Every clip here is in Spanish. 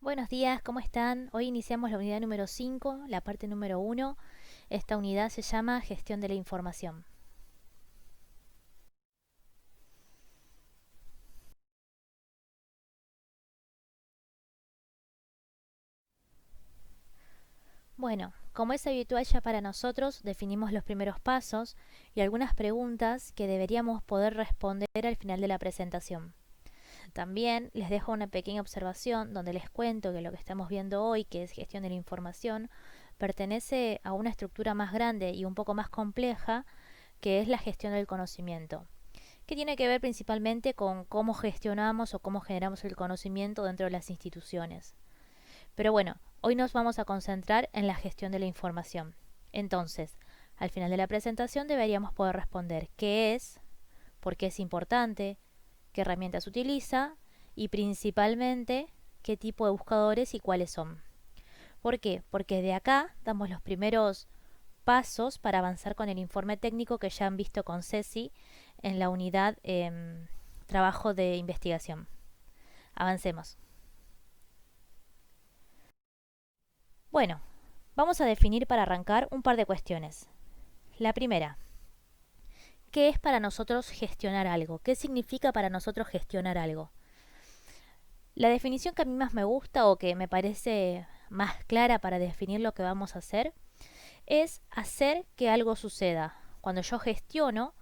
Buenos días, ¿cómo están? Hoy iniciamos la unidad número 5, la parte número 1. Esta unidad se llama Gestión de la Información. Bueno, como es habitual ya para nosotros, definimos los primeros pasos y algunas preguntas que deberíamos poder responder al final de la presentación. También les dejo una pequeña observación donde les cuento que lo que estamos viendo hoy, que es gestión de la información, pertenece a una estructura más grande y un poco más compleja, que es la gestión del conocimiento, que tiene que ver principalmente con cómo gestionamos o cómo generamos el conocimiento dentro de las instituciones. Pero bueno, hoy nos vamos a concentrar en la gestión de la información. Entonces, al final de la presentación deberíamos poder responder qué es, por qué es importante, qué herramientas utiliza y principalmente qué tipo de buscadores y cuáles son. ¿Por qué? Porque de acá damos los primeros pasos para avanzar con el informe técnico que ya han visto con Ceci en la unidad trabajo de investigación. Avancemos. Bueno, vamos a definir para arrancar un par de cuestiones. La primera, ¿qué es para nosotros gestionar algo? ¿Qué significa para nosotros gestionar algo? La definición que a mí más me gusta o que me parece más clara para definir lo que vamos a hacer es hacer que algo suceda. Cuando yo gestiono,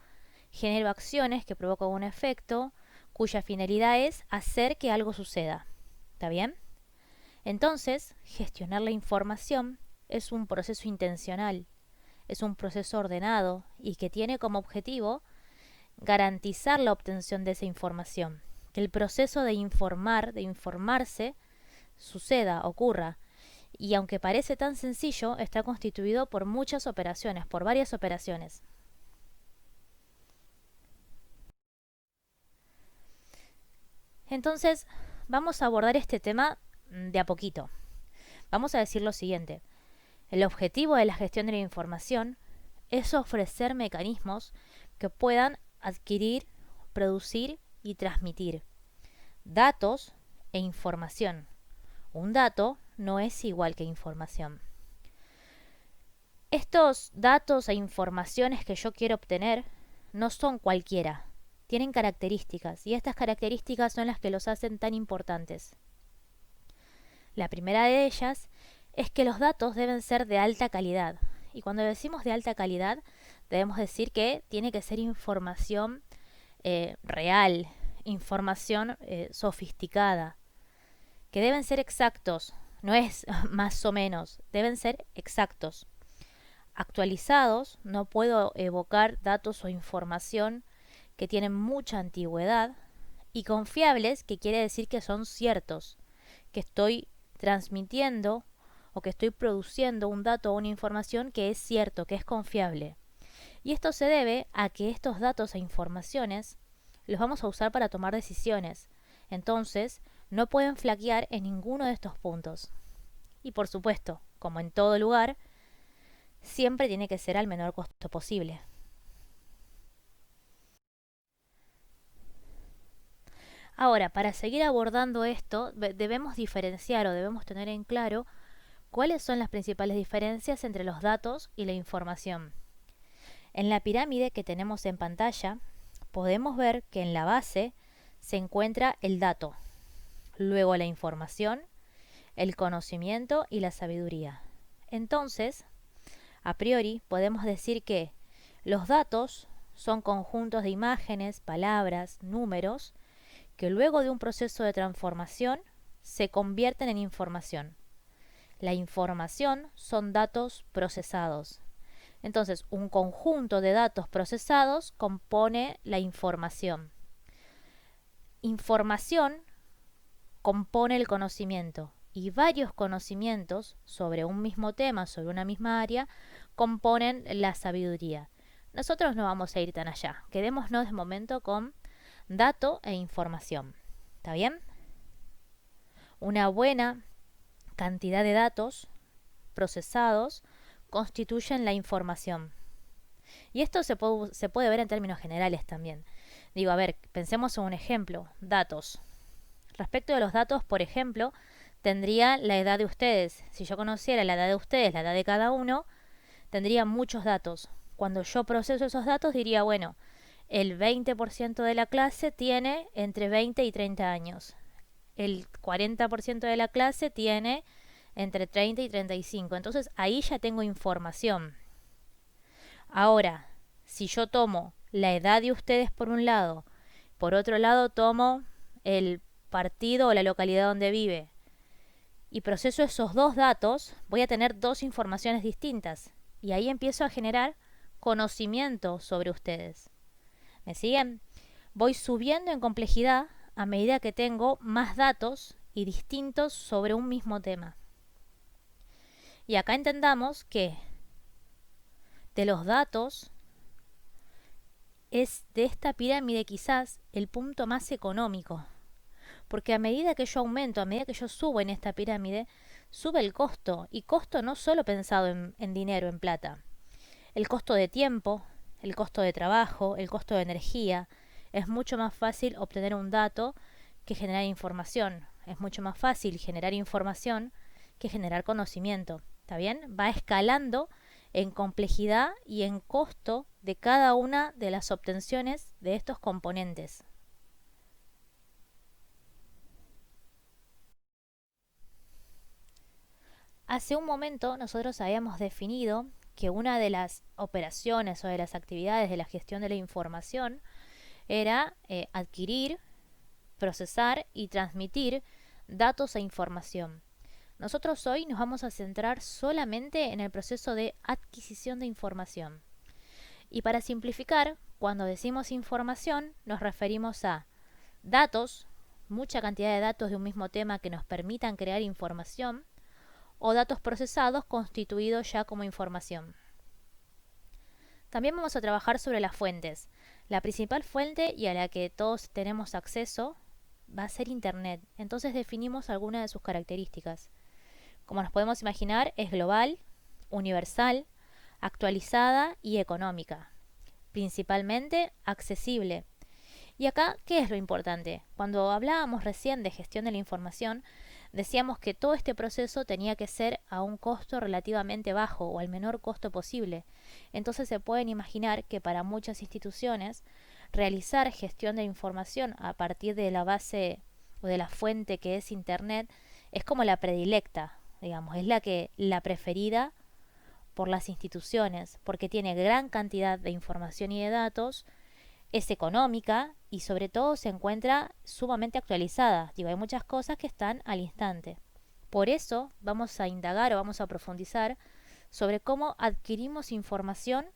genero acciones que provocan un efecto cuya finalidad es hacer que algo suceda. ¿Está bien? Entonces, gestionar la información es un proceso intencional, es un proceso ordenado y que tiene como objetivo garantizar la obtención de esa información, que el proceso de informar, de informarse, suceda, ocurra. Y aunque parece tan sencillo, está constituido por muchas operaciones, por varias operaciones. Entonces, vamos a abordar este tema de a poquito. Vamos a decir lo siguiente. El objetivo de la gestión de la información es ofrecer mecanismos que puedan adquirir, producir y transmitir datos e información. Un dato no es igual que información. Estos datos e informaciones que yo quiero obtener no son cualquiera, tienen características y estas características son las que los hacen tan importantes. La primera de ellas es que los datos deben ser de alta calidad. Y cuando decimos de alta calidad, debemos decir que tiene que ser información real, información sofisticada, que deben ser exactos, no es más o menos, deben ser exactos. Actualizados, no puedo evocar datos o información que tienen mucha antigüedad, y confiables, que quiere decir que son ciertos, que estoy transmitiendo o que estoy produciendo un dato o una información que es cierto, que es confiable. Y esto se debe a que estos datos e informaciones los vamos a usar para tomar decisiones. Entonces, no pueden flaquear en ninguno de estos puntos. Y por supuesto, como en todo lugar, siempre tiene que ser al menor costo posible. Ahora, para seguir abordando esto, debemos diferenciar o debemos tener en claro cuáles son las principales diferencias entre los datos y la información. En la pirámide que tenemos en pantalla, podemos ver que en la base se encuentra el dato, luego la información, el conocimiento y la sabiduría. Entonces, a priori, podemos decir que los datos son conjuntos de imágenes, palabras, números, que luego de un proceso de transformación se convierten en información. La información son datos procesados. Entonces, un conjunto de datos procesados compone la información. Información compone el conocimiento y varios conocimientos sobre un mismo tema, sobre una misma área, componen la sabiduría. Nosotros no vamos a ir tan allá. Quedémonos de momento con dato e información. ¿Está bien? Una buena cantidad de datos procesados constituyen la información. Y esto se puede ver en términos generales también. Digo, a ver, pensemos en un ejemplo, datos. Respecto de los datos, por ejemplo, tendría la edad de ustedes. Si yo conociera la edad de ustedes, la edad de cada uno, tendría muchos datos. Cuando yo proceso esos datos diría, bueno, el 20% de la clase tiene entre 20 y 30 años. El 40% de la clase tiene entre 30 y 35. Entonces ahí ya tengo información. Ahora, si yo tomo la edad de ustedes por un lado, por otro lado tomo el partido o la localidad donde vive y proceso esos dos datos, voy a tener dos informaciones distintas. Y ahí empiezo a generar conocimiento sobre ustedes. ¿Me siguen? Voy subiendo en complejidad a medida que tengo más datos y distintos sobre un mismo tema. Y acá entendamos que de los datos es de esta pirámide quizás el punto más económico. Porque a medida que yo aumento, a medida que yo subo en esta pirámide, sube el costo. Y costo no solo pensado en dinero, en plata. El costo de tiempo, el costo de trabajo, el costo de energía. Es mucho más fácil obtener un dato que generar información. Es mucho más fácil generar información que generar conocimiento. ¿Está bien? Va escalando en complejidad y en costo de cada una de las obtenciones de estos componentes. Hace un momento nosotros habíamos definido que una de las operaciones o de las actividades de la gestión de la información era adquirir, procesar y transmitir datos e información. Nosotros hoy nos vamos a centrar solamente en el proceso de adquisición de información. Y para simplificar, cuando decimos información nos referimos a datos, mucha cantidad de datos de un mismo tema que nos permitan crear información, o datos procesados constituidos ya como información. También vamos a trabajar sobre las fuentes. La principal fuente y a la que todos tenemos acceso va a ser Internet. Entonces definimos algunas de sus características. Como nos podemos imaginar, es global, universal, actualizada y económica. Principalmente accesible. Y acá, ¿qué es lo importante? Cuando hablábamos recién de gestión de la información, decíamos que todo este proceso tenía que ser a un costo relativamente bajo o al menor costo posible. Entonces se pueden imaginar que para muchas instituciones realizar gestión de información a partir de la base o de la fuente que es Internet es como la predilecta, digamos, es la preferida por las instituciones porque tiene gran cantidad de información y de datos, es económica y sobre todo se encuentra sumamente actualizada. Digo, hay muchas cosas que están al instante. Por eso vamos a indagar o vamos a profundizar sobre cómo adquirimos información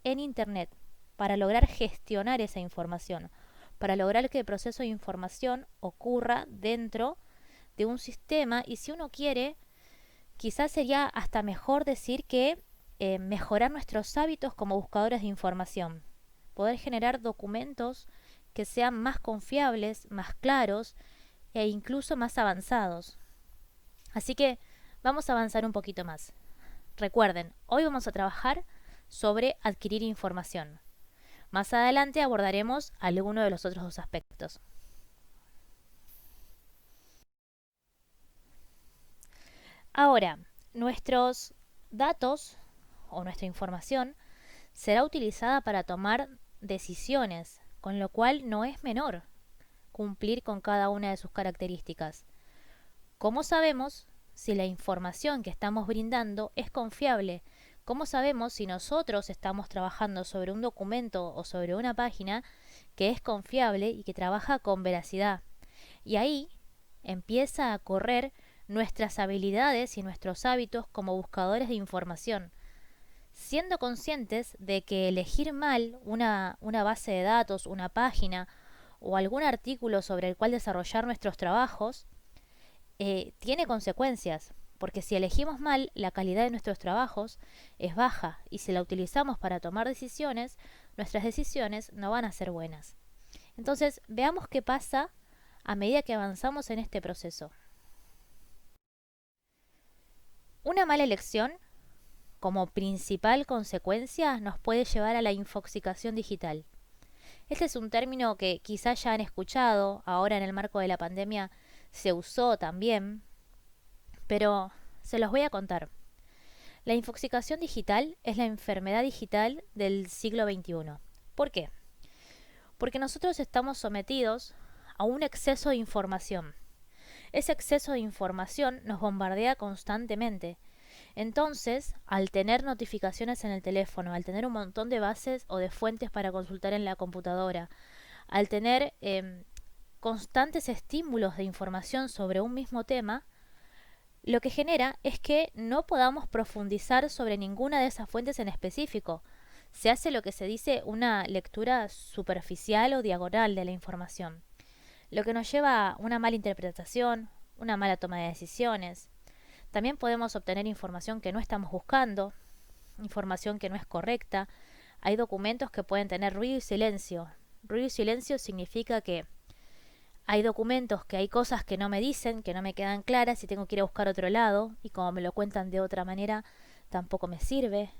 en Internet para lograr gestionar esa información, para lograr que el proceso de información ocurra dentro de un sistema y si uno quiere, quizás sería hasta mejor decir que mejorar nuestros hábitos como buscadores de información, poder generar documentos que sean más confiables, más claros e incluso más avanzados. Así que vamos a avanzar un poquito más. Recuerden, hoy vamos a trabajar sobre adquirir información. Más adelante abordaremos alguno de los otros dos aspectos. Ahora, nuestros datos o nuestra información será utilizada para tomar decisiones, con lo cual no es menor cumplir con cada una de sus características. ¿Cómo sabemos si la información que estamos brindando es confiable? ¿Cómo sabemos si nosotros estamos trabajando sobre un documento o sobre una página que es confiable y que trabaja con veracidad? Y ahí empieza a correr nuestras habilidades y nuestros hábitos como buscadores de información, siendo conscientes de que elegir mal una base de datos, una página o algún artículo sobre el cual desarrollar nuestros trabajos tiene consecuencias, porque si elegimos mal, la calidad de nuestros trabajos es baja y si la utilizamos para tomar decisiones, nuestras decisiones no van a ser buenas. Entonces, veamos qué pasa a medida que avanzamos en este proceso. Una mala elección, como principal consecuencia, nos puede llevar a la infoxicación digital. Este es un término que quizás ya han escuchado, ahora en el marco de la pandemia se usó también, pero se los voy a contar. La infoxicación digital es la enfermedad digital del siglo XXI. ¿Por qué? Porque nosotros estamos sometidos a un exceso de información. Ese exceso de información nos bombardea constantemente. Entonces, al tener notificaciones en el teléfono, al tener un montón de bases o de fuentes para consultar en la computadora, al tener constantes estímulos de información sobre un mismo tema, lo que genera es que no podamos profundizar sobre ninguna de esas fuentes en específico. Se hace lo que se dice una lectura superficial o diagonal de la información, lo que nos lleva a una mala interpretación, una mala toma de decisiones. También podemos obtener información que no estamos buscando, información que no es correcta. Hay documentos que pueden tener ruido y silencio. Ruido y silencio significa que hay documentos que hay cosas que no me dicen, que no me quedan claras y tengo que ir a buscar otro lado, y como me lo cuentan de otra manera, tampoco me sirve.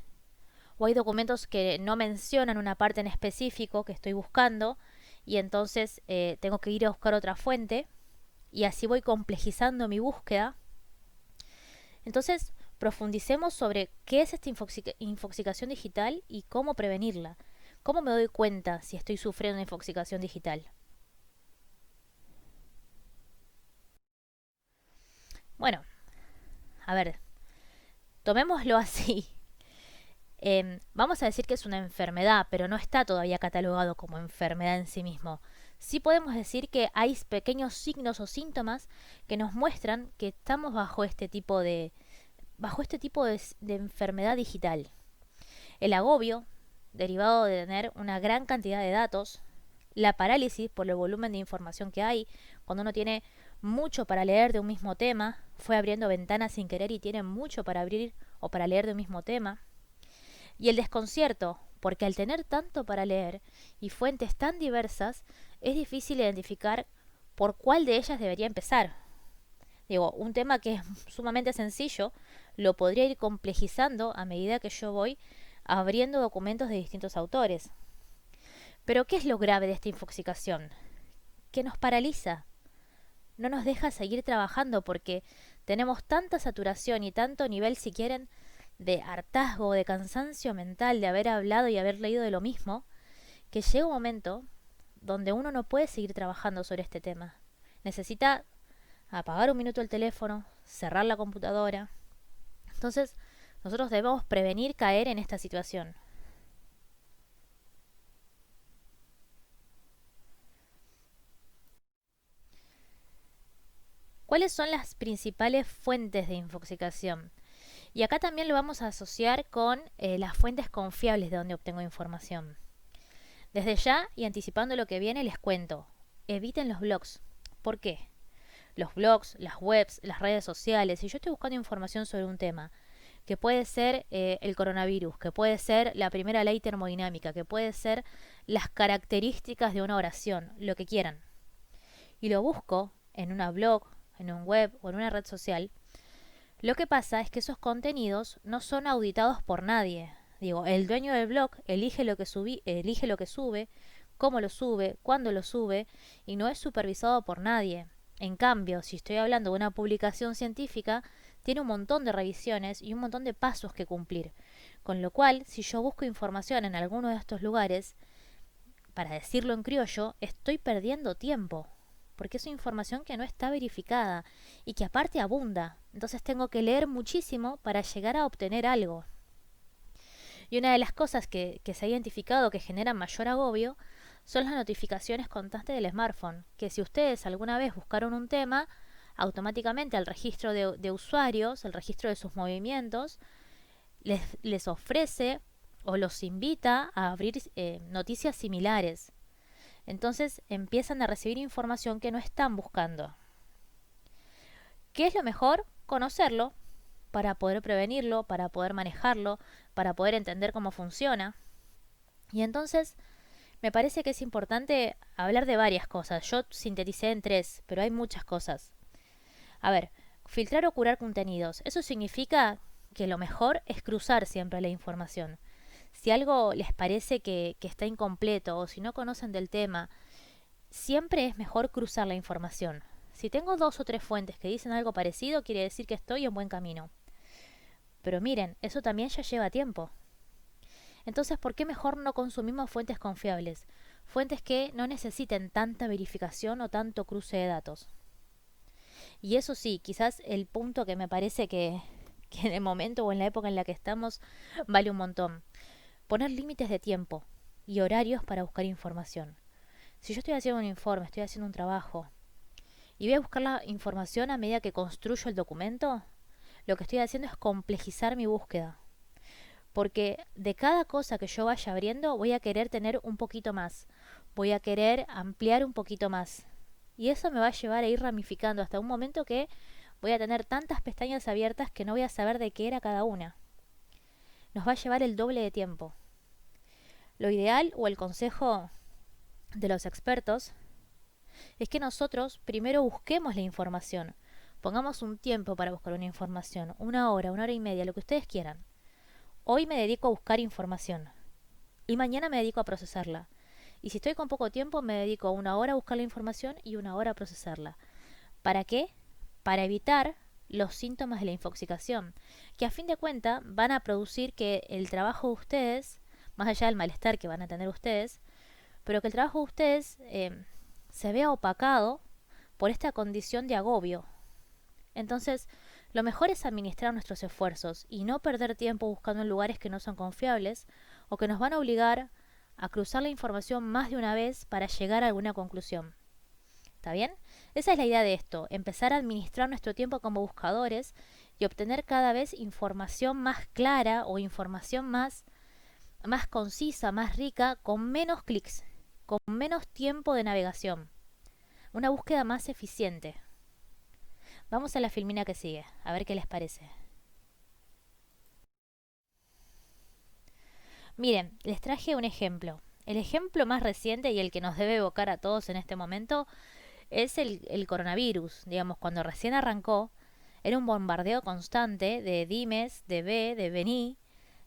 O hay documentos que no mencionan una parte en específico que estoy buscando, y entonces tengo que ir a buscar otra fuente, y así voy complejizando mi búsqueda. Entonces, profundicemos sobre qué es esta infoxicación digital y cómo prevenirla. ¿Cómo me doy cuenta si estoy sufriendo una infoxicación digital? Bueno, a ver, tomémoslo así. Vamos a decir que es una enfermedad, pero no está todavía catalogado como enfermedad en sí mismo. Sí podemos decir que hay pequeños signos o síntomas que nos muestran que estamos bajo este tipo de enfermedad digital. El agobio, derivado de tener una gran cantidad de datos, la parálisis por el volumen de información que hay, cuando uno tiene mucho para leer de un mismo tema, fue abriendo ventanas sin querer y tiene mucho para abrir o para leer de un mismo tema, y el desconcierto, porque al tener tanto para leer y fuentes tan diversas, es difícil identificar por cuál de ellas debería empezar. Digo, un tema que es sumamente sencillo, lo podría ir complejizando a medida que yo voy abriendo documentos de distintos autores. Pero ¿qué es lo grave de esta infoxicación? Que nos paraliza, no nos deja seguir trabajando porque tenemos tanta saturación y tanto nivel, si quieren, de hartazgo, de cansancio mental, de haber hablado y haber leído de lo mismo, que llega un momento donde uno no puede seguir trabajando sobre este tema. Necesita apagar un minuto el teléfono, cerrar la computadora. Entonces, nosotros debemos prevenir caer en esta situación. ¿Cuáles son las principales fuentes de infoxicación? Y acá también lo vamos a asociar con las fuentes confiables de donde obtengo información. Desde ya, y anticipando lo que viene, les cuento, eviten los blogs. ¿Por qué? Los blogs, las webs, las redes sociales, si yo estoy buscando información sobre un tema, que puede ser el coronavirus, que puede ser la primera ley termodinámica, que puede ser las características de una oración, lo que quieran, y lo busco en una blog, en un web o en una red social, lo que pasa es que esos contenidos no son auditados por nadie. Digo, el dueño del blog elige elige lo que sube, cómo lo sube, cuándo lo sube, y no es supervisado por nadie. En cambio, si estoy hablando de una publicación científica, tiene un montón de revisiones y un montón de pasos que cumplir. Con lo cual, si yo busco información en alguno de estos lugares, para decirlo en criollo, estoy perdiendo tiempo, porque es información que no está verificada y que aparte abunda. Entonces tengo que leer muchísimo para llegar a obtener algo. Y una de las cosas que se ha identificado que generan mayor agobio son las notificaciones constantes del smartphone, que si ustedes alguna vez buscaron un tema, automáticamente al registro de usuarios, el registro de sus movimientos, les ofrece o los invita a abrir noticias similares. Entonces empiezan a recibir información que no están buscando. ¿Qué es lo mejor? Conocerlo para poder prevenirlo, para poder manejarlo, para poder entender cómo funciona. Y entonces me parece que es importante hablar de varias cosas. Yo sinteticé en tres, pero hay muchas cosas. A ver, filtrar o curar contenidos. Eso significa que lo mejor es cruzar siempre la información. Si algo les parece que está incompleto o si no conocen del tema, siempre es mejor cruzar la información. Si tengo 2 o 3 fuentes que dicen algo parecido, quiere decir que estoy en buen camino. Pero miren, eso también ya lleva tiempo. Entonces, ¿por qué mejor no consumimos fuentes confiables? Fuentes que no necesiten tanta verificación o tanto cruce de datos. Y eso sí, quizás el punto que me parece que en el momento o en la época en la que estamos vale un montón. Poner límites de tiempo y horarios para buscar información. Si yo estoy haciendo un informe, estoy haciendo un trabajo y voy a buscar la información a medida que construyo el documento, lo que estoy haciendo es complejizar mi búsqueda. Porque de cada cosa que yo vaya abriendo voy a querer tener un poquito más, voy a querer ampliar un poquito más. Y eso me va a llevar a ir ramificando hasta un momento que voy a tener tantas pestañas abiertas que no voy a saber de qué era cada una. Nos va a llevar el doble de tiempo. Lo ideal o el consejo de los expertos es que nosotros primero busquemos la información. Pongamos un tiempo para buscar una información, 1 hora, 1 hora y media, lo que ustedes quieran. Hoy me dedico a buscar información y mañana me dedico a procesarla. Y si estoy con poco tiempo, me dedico 1 hora a buscar la información y 1 hora a procesarla. ¿Para qué? Para evitar los síntomas de la infoxicación, que a fin de cuentas van a producir que el trabajo de ustedes, más allá del malestar que van a tener ustedes, pero que el trabajo de ustedes se vea opacado por esta condición de agobio. Entonces, lo mejor es administrar nuestros esfuerzos y no perder tiempo buscando en lugares que no son confiables o que nos van a obligar a cruzar la información más de una vez para llegar a alguna conclusión. ¿Está bien? Esa es la idea de esto, empezar a administrar nuestro tiempo como buscadores y obtener cada vez información más clara o información más concisa, más rica, con menos clics, con menos tiempo de navegación. Una búsqueda más eficiente. Vamos a la filmina que sigue, a ver qué les parece. Miren, les traje un ejemplo. El ejemplo más reciente y el que nos debe evocar a todos en este momento es el coronavirus. Digamos, cuando recién arrancó, era un bombardeo constante de dimes, de ve, de vení,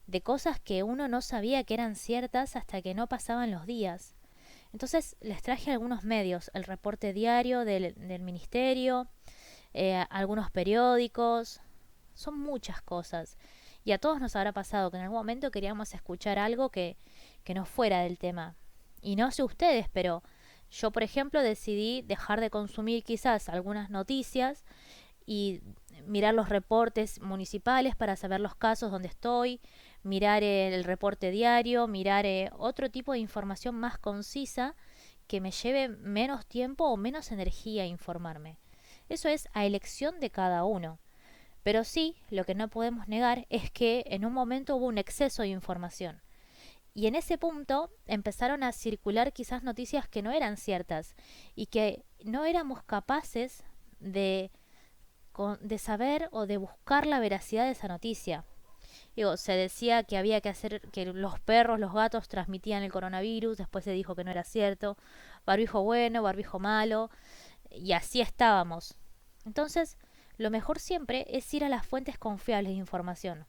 de cosas que uno no sabía que eran ciertas hasta que no pasaban los días. Entonces les traje algunos medios, el reporte diario del ministerio, algunos periódicos, son muchas cosas. Y a todos nos habrá pasado que en algún momento queríamos escuchar algo que no fuera del tema. Y no sé ustedes, pero yo, por ejemplo, decidí dejar de consumir quizás algunas noticias y mirar los reportes municipales para saber los casos donde estoy, mirar el reporte diario, mirar otro tipo de información más concisa que me lleve menos tiempo o menos energía a informarme. Eso es a elección de cada uno. Pero sí, lo que no podemos negar es que en un momento hubo un exceso de información. Y en ese punto empezaron a circular quizás noticias que no eran ciertas y que no éramos capaces de saber o de buscar la veracidad de esa noticia. Digo, se decía que había que hacer que los perros, los gatos transmitían el coronavirus, después se dijo que no era cierto, barbijo bueno, barbijo malo, y así estábamos. Entonces, lo mejor siempre es ir a las fuentes confiables de información,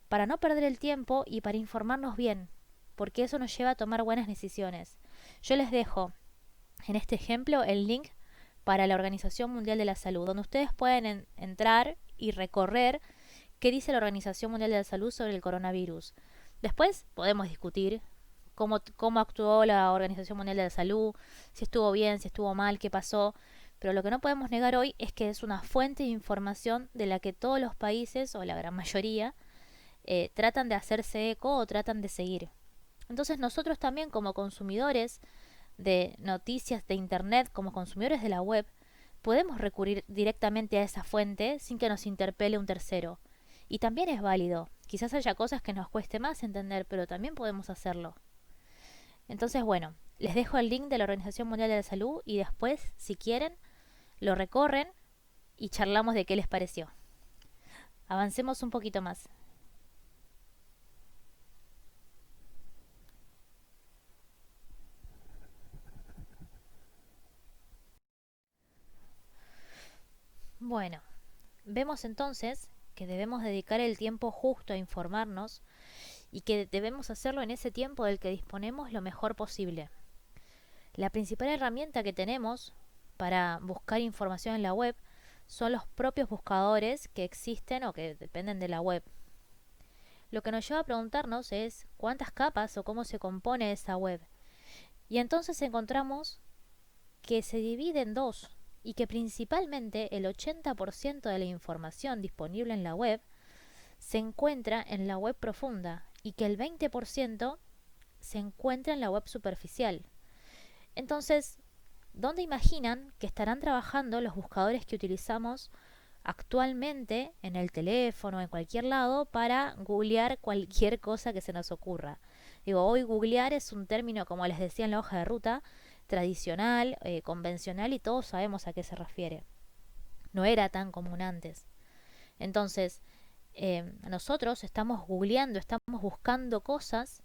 para no perder el tiempo y para informarnos bien, porque eso nos lleva a tomar buenas decisiones. Yo les dejo en este ejemplo el link para la Organización Mundial de la Salud, donde ustedes pueden entrar y recorrer qué dice la Organización Mundial de la Salud sobre el coronavirus. Después podemos discutir cómo actuó la Organización Mundial de la Salud, si estuvo bien, si estuvo mal, qué pasó. Pero lo que no podemos negar hoy es que es una fuente de información de la que todos los países, o la gran mayoría, tratan de hacerse eco o tratan de seguir. Entonces nosotros también como consumidores de noticias de Internet, como consumidores de la web, podemos recurrir directamente a esa fuente sin que nos interpele un tercero. Y también es válido. Quizás haya cosas que nos cueste más entender, pero también podemos hacerlo. Entonces, bueno, les dejo el link de la Organización Mundial de la Salud y después, si quieren, lo recorren y charlamos de qué les pareció. Avancemos un poquito más. Bueno, vemos entonces que debemos dedicar el tiempo justo a informarnos y que debemos hacerlo en ese tiempo del que disponemos lo mejor posible. La principal herramienta que tenemos para buscar información en la web son los propios buscadores que existen o que dependen de la web. Lo que nos lleva a preguntarnos es cuántas capas o cómo se compone esa web. Y entonces encontramos que se divide en dos y que principalmente el 80% de la información disponible en la web se encuentra en la web profunda y que el 20% se encuentra en la web superficial. Entonces, ¿dónde imaginan que estarán trabajando los buscadores que utilizamos actualmente en el teléfono, en cualquier lado, para googlear cualquier cosa que se nos ocurra? Digo, hoy googlear es un término, como les decía en la hoja de ruta, tradicional, convencional, y todos sabemos a qué se refiere. No era tan común antes. Entonces, nosotros estamos googleando, estamos buscando cosas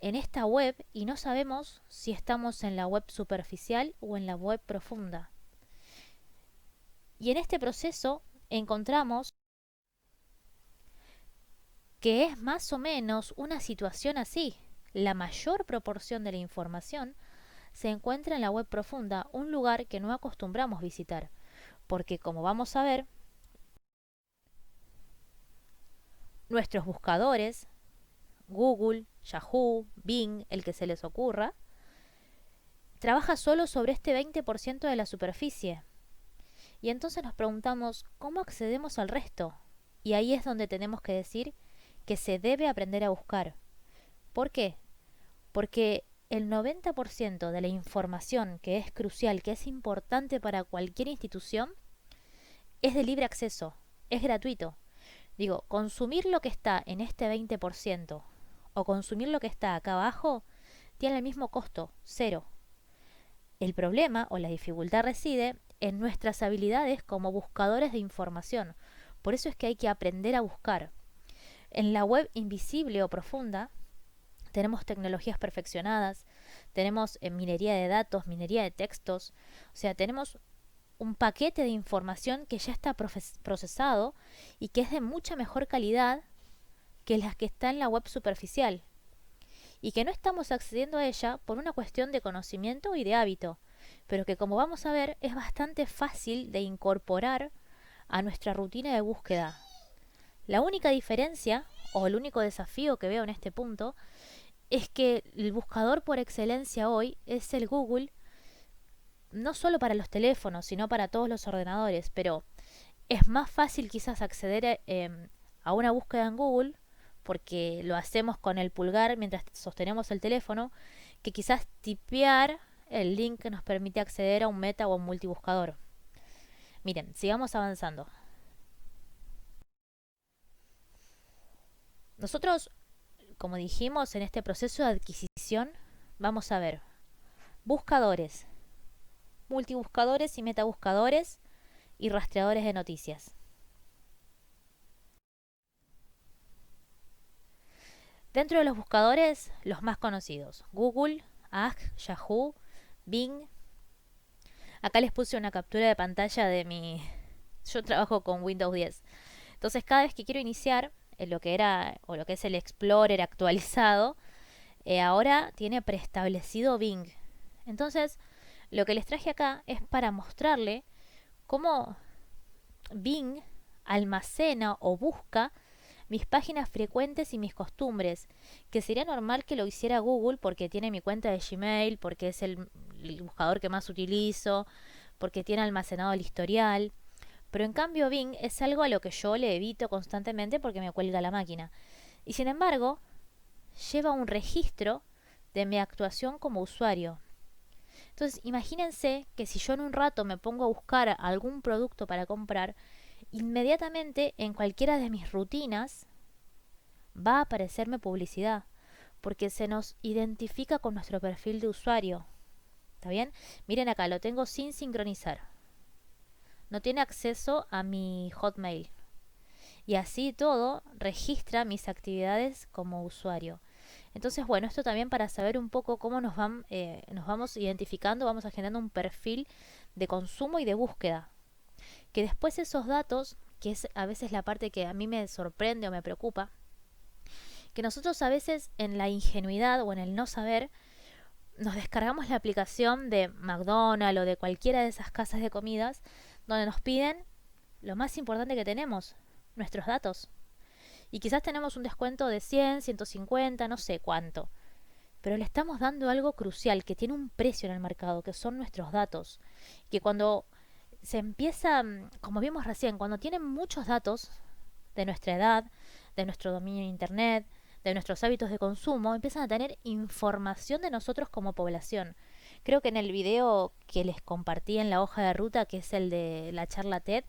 en esta web y no sabemos si estamos en la web superficial o en la web profunda. Y en este proceso encontramos que es más o menos una situación así. La mayor proporción de la información se encuentra en la web profunda, un lugar que no acostumbramos visitar, porque como vamos a ver, nuestros buscadores, Google, Yahoo, Bing, el que se les ocurra, trabaja solo sobre este 20% de la superficie. Y entonces nos preguntamos, ¿cómo accedemos al resto? Y ahí es donde tenemos que decir que se debe aprender a buscar. ¿Por qué? Porque el 90% de la información que es crucial, que es importante para cualquier institución, es de libre acceso, es gratuito. Digo, consumir lo que está en este 20% o consumir lo que está acá abajo tiene el mismo costo, cero. El problema o la dificultad reside en nuestras habilidades como buscadores de información. Por eso es que hay que aprender a buscar. En la web invisible o profunda tenemos tecnologías perfeccionadas, tenemos minería de datos, minería de textos, o sea, tenemos un paquete de información que ya está procesado y que es de mucha mejor calidad que las que está en la web superficial y que no estamos accediendo a ella por una cuestión de conocimiento y de hábito, pero que como vamos a ver es bastante fácil de incorporar a nuestra rutina de búsqueda. La única diferencia o el único desafío que veo en este punto es que el buscador por excelencia hoy es el Google, no solo para los teléfonos, sino para todos los ordenadores, pero es más fácil quizás acceder a una búsqueda en Google porque lo hacemos con el pulgar mientras sostenemos el teléfono, que quizás tipear el link que nos permite acceder a un meta o a un multibuscador. Miren, sigamos avanzando. Nosotros, como dijimos, en este proceso de adquisición vamos a ver buscadores, multibuscadores y metabuscadores y rastreadores de noticias. Dentro de los buscadores, los más conocidos: Google, Ask, Yahoo, Bing. Acá les puse una captura de pantalla de mi... Yo trabajo con Windows 10. Entonces cada vez que quiero iniciar lo que era o lo que es el Explorer actualizado, ahora tiene preestablecido Bing. Entonces lo que les traje acá es para mostrarle cómo Bing almacena o busca mis páginas frecuentes y mis costumbres, que sería normal que lo hiciera Google porque tiene mi cuenta de Gmail, porque es el buscador que más utilizo, porque tiene almacenado el historial. Pero en cambio Bing es algo a lo que yo le evito constantemente porque me cuelga la máquina. Y sin embargo, lleva un registro de mi actuación como usuario. Entonces, imagínense que si yo en un rato me pongo a buscar algún producto para comprar, inmediatamente en cualquiera de mis rutinas va a aparecerme publicidad, porque se nos identifica con nuestro perfil de usuario. ¿Está bien? Miren acá, lo tengo sin sincronizar. No tiene acceso a mi Hotmail. Y así todo registra mis actividades como usuario. Entonces, bueno, esto también para saber un poco cómo nos vamos identificando, vamos generando un perfil de consumo y de búsqueda. Que después esos datos, que es a veces la parte que a mí me sorprende o me preocupa, que nosotros a veces en la ingenuidad o en el no saber nos descargamos la aplicación de McDonald's o de cualquiera de esas casas de comidas donde nos piden lo más importante que tenemos, nuestros datos. Y quizás tenemos un descuento de 100, 150, no sé cuánto. Pero le estamos dando algo crucial que tiene un precio en el mercado, que son nuestros datos. Que cuando se empieza, como vimos recién, cuando tienen muchos datos de nuestra edad, de nuestro dominio en Internet, de nuestros hábitos de consumo, empiezan a tener información de nosotros como población. Creo que en el video que les compartí en la hoja de ruta, que es el de la charla TED,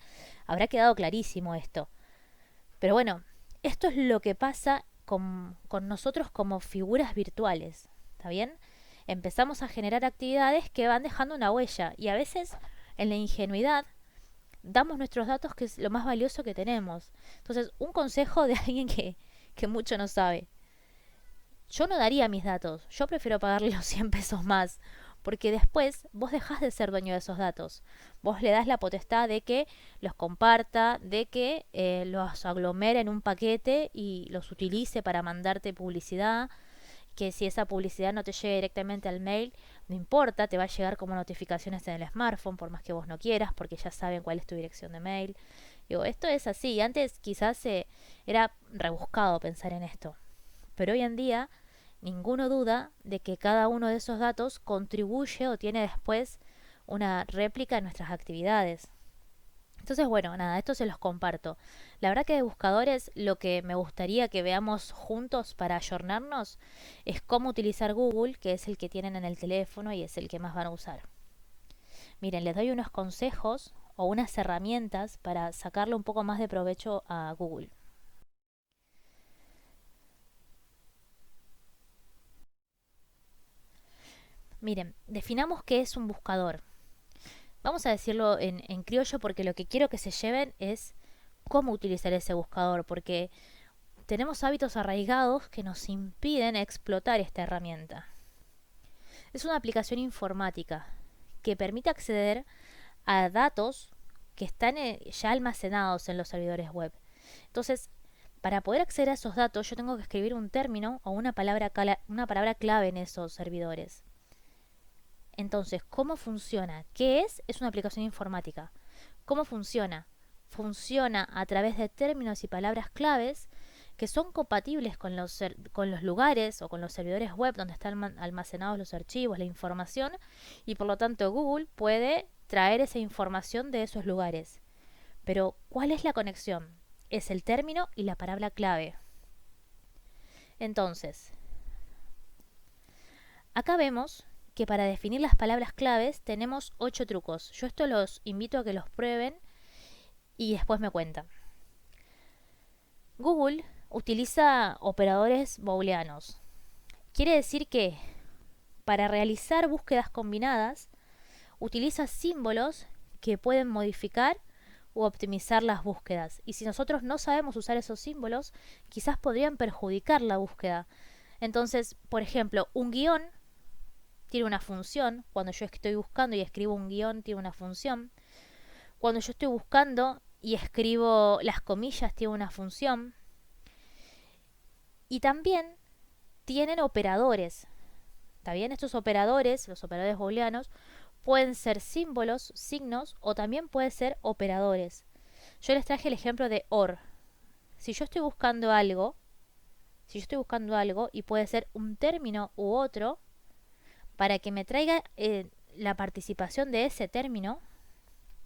habrá quedado clarísimo esto. Pero bueno, esto es lo que pasa con nosotros como figuras virtuales, ¿está bien? Empezamos a generar actividades que van dejando una huella y a veces en la ingenuidad damos nuestros datos, que es lo más valioso que tenemos. Entonces, un consejo de alguien que mucho no sabe. Yo no daría mis datos, yo prefiero pagarle los 100 pesos más, porque después vos dejás de ser dueño de esos datos. Vos le das la potestad de que los comparta, de que los aglomere en un paquete y los utilice para mandarte publicidad, que si esa publicidad no te llegue directamente al mail, no importa, te va a llegar como notificaciones en el smartphone, por más que vos no quieras, porque ya saben cuál es tu dirección de mail. Digo, esto es así. Antes quizás era rebuscado pensar en esto, pero hoy en día ninguno duda de que cada uno de esos datos contribuye o tiene después una réplica en nuestras actividades. Entonces, bueno, nada, esto se los comparto. La verdad que de buscadores lo que me gustaría que veamos juntos para ayornarnos es cómo utilizar Google, que es el que tienen en el teléfono y es el que más van a usar. Miren, les doy unos consejos o unas herramientas para sacarle un poco más de provecho a Google. Miren, definamos qué es un buscador. Vamos a decirlo en criollo porque lo que quiero que se lleven es cómo utilizar ese buscador, porque tenemos hábitos arraigados que nos impiden explotar esta herramienta. Es una aplicación informática que permite acceder a datos que están ya almacenados en los servidores web. Entonces, para poder acceder a esos datos, yo tengo que escribir un término o una palabra clave en esos servidores. Entonces, ¿cómo funciona? ¿Qué es? Es una aplicación informática. ¿Cómo funciona? Funciona a través de términos y palabras claves que son compatibles con los lugares o con los servidores web donde están almacenados los archivos, la información, y por lo tanto Google puede traer esa información de esos lugares. Pero, ¿cuál es la conexión? Es el término y la palabra clave. Entonces, acá vemos que para definir las palabras claves tenemos 8 trucos. Yo esto los invito a que los prueben y después me cuentan. Google utiliza operadores booleanos. Quiere decir que para realizar búsquedas combinadas utiliza símbolos que pueden modificar u optimizar las búsquedas. Y si nosotros no sabemos usar esos símbolos, quizás podrían perjudicar la búsqueda. Entonces, por ejemplo, un guión tiene una función. Cuando yo estoy buscando y escribo un guión, tiene una función. Cuando yo estoy buscando y escribo las comillas, tiene una función. Y también tienen operadores. ¿Está bien? Estos operadores, los operadores booleanos, pueden ser símbolos, signos o también pueden ser operadores. Yo les traje el ejemplo de OR. Si yo estoy buscando algo, y puede ser un término u otro, para que me traiga la participación de ese término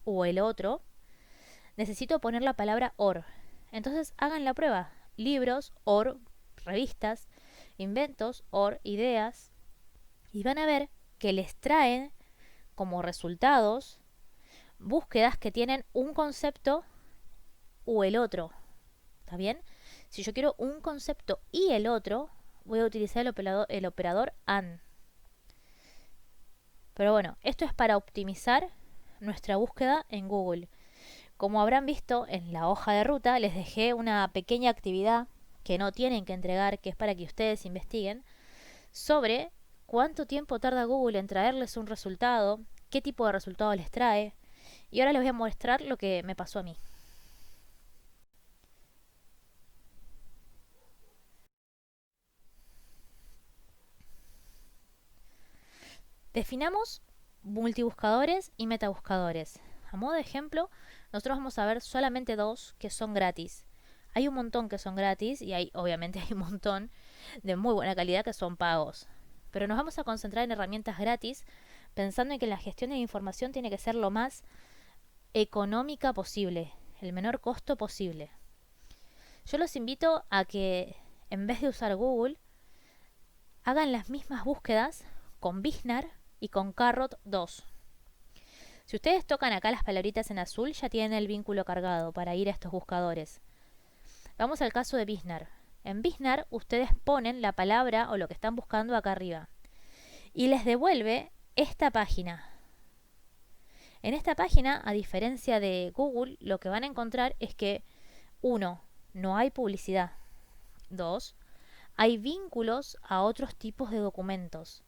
o el otro, necesito poner la palabra OR. Entonces hagan la prueba. Libros, OR, revistas, inventos, OR, ideas. Y van a ver que les traen como resultados búsquedas que tienen un concepto o el otro. ¿Está bien? Si yo quiero un concepto y el otro, voy a utilizar el operador AND. Pero bueno, esto es para optimizar nuestra búsqueda en Google. Como habrán visto en la hoja de ruta, les dejé una pequeña actividad que no tienen que entregar, que es para que ustedes investiguen, sobre cuánto tiempo tarda Google en traerles un resultado, qué tipo de resultado les trae. Y ahora les voy a mostrar lo que me pasó a mí. Definamos multibuscadores y metabuscadores. A modo de ejemplo, nosotros vamos a ver solamente dos que son gratis. Hay un montón que son gratis y obviamente hay un montón de muy buena calidad que son pagos. Pero nos vamos a concentrar en herramientas gratis, pensando en que la gestión de la información tiene que ser lo más económica posible, el menor costo posible. Yo los invito a que, en vez de usar Google, hagan las mismas búsquedas con Biznar y con Carrot 2. Si ustedes tocan acá las palabritas en azul, ya tienen el vínculo cargado para ir a estos buscadores. Vamos al caso de Biznar. En Biznar ustedes ponen la palabra o lo que están buscando acá arriba y les devuelve esta página. En esta página, a diferencia de Google, lo que van a encontrar es que 1. No hay publicidad. 2. Hay vínculos a otros tipos de documentos.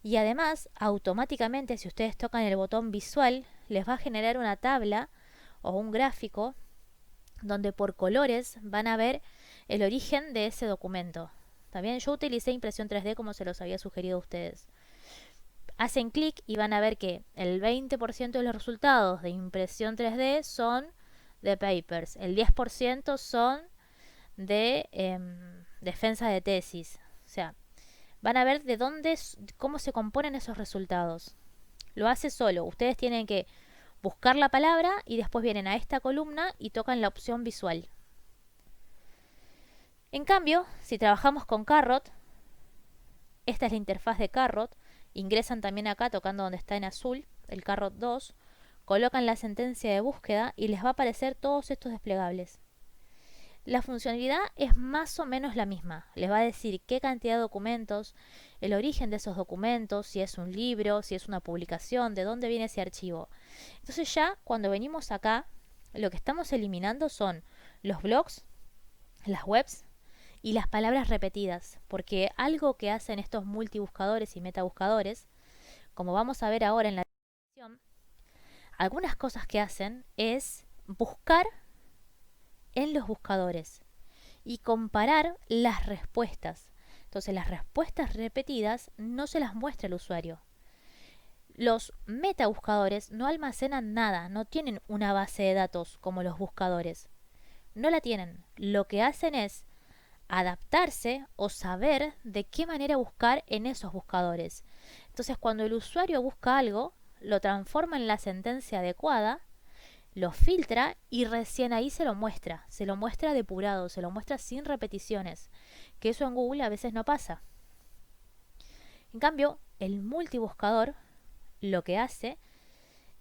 Y además, automáticamente, si ustedes tocan el botón visual, les va a generar una tabla o un gráfico donde por colores van a ver el origen de ese documento. También yo utilicé impresión 3D como se los había sugerido a ustedes. Hacen clic y van a ver que el 20% de los resultados de impresión 3D son de papers, el 10% son de defensa de tesis. O sea, van a ver de dónde, cómo se componen esos resultados. Lo hace solo. Ustedes tienen que buscar la palabra y después vienen a esta columna y tocan la opción visual. En cambio, si trabajamos con Carrot, esta es la interfaz de Carrot, ingresan también acá tocando donde está en azul, el Carrot 2, colocan la sentencia de búsqueda y les va a aparecer todos estos desplegables. La funcionalidad es más o menos la misma. Les va a decir qué cantidad de documentos, el origen de esos documentos, si es un libro, si es una publicación, de dónde viene ese archivo. Entonces ya cuando venimos acá, lo que estamos eliminando son los blogs, las webs y las palabras repetidas. Porque algo que hacen estos multibuscadores y metabuscadores, como vamos a ver ahora en la descripción, algunas cosas que hacen es buscar en los buscadores y comparar las respuestas. Entonces las respuestas repetidas no se las muestra el usuario. Los metabuscadores no almacenan nada, no tienen una base de datos como los buscadores. No la tienen. Lo que hacen es adaptarse o saber de qué manera buscar en esos buscadores. Entonces cuando el usuario busca algo, lo transforma en la sentencia adecuada, lo filtra y recién ahí se lo muestra depurado, se lo muestra sin repeticiones, que eso en Google a veces no pasa. En cambio, el multibuscador lo que hace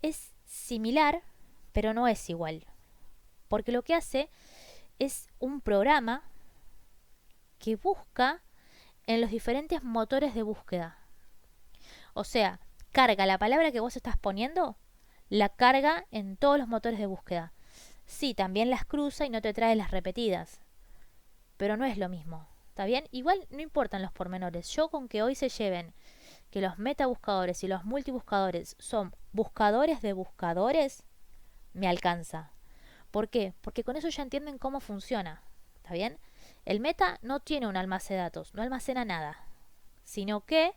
es similar, pero no es igual, porque lo que hace es un programa que busca en los diferentes motores de búsqueda. O sea, carga la palabra que vos estás poniendo, la carga en todos los motores de búsqueda. Sí, también las cruza y no te trae las repetidas, pero no es lo mismo. ¿Está bien? Igual no importan los pormenores. Yo con que hoy se lleven que los metabuscadores y los multibuscadores son buscadores de buscadores, me alcanza. ¿Por qué? Porque con eso ya entienden cómo funciona. ¿Está bien? El meta no tiene un almacén de datos, no almacena nada, sino que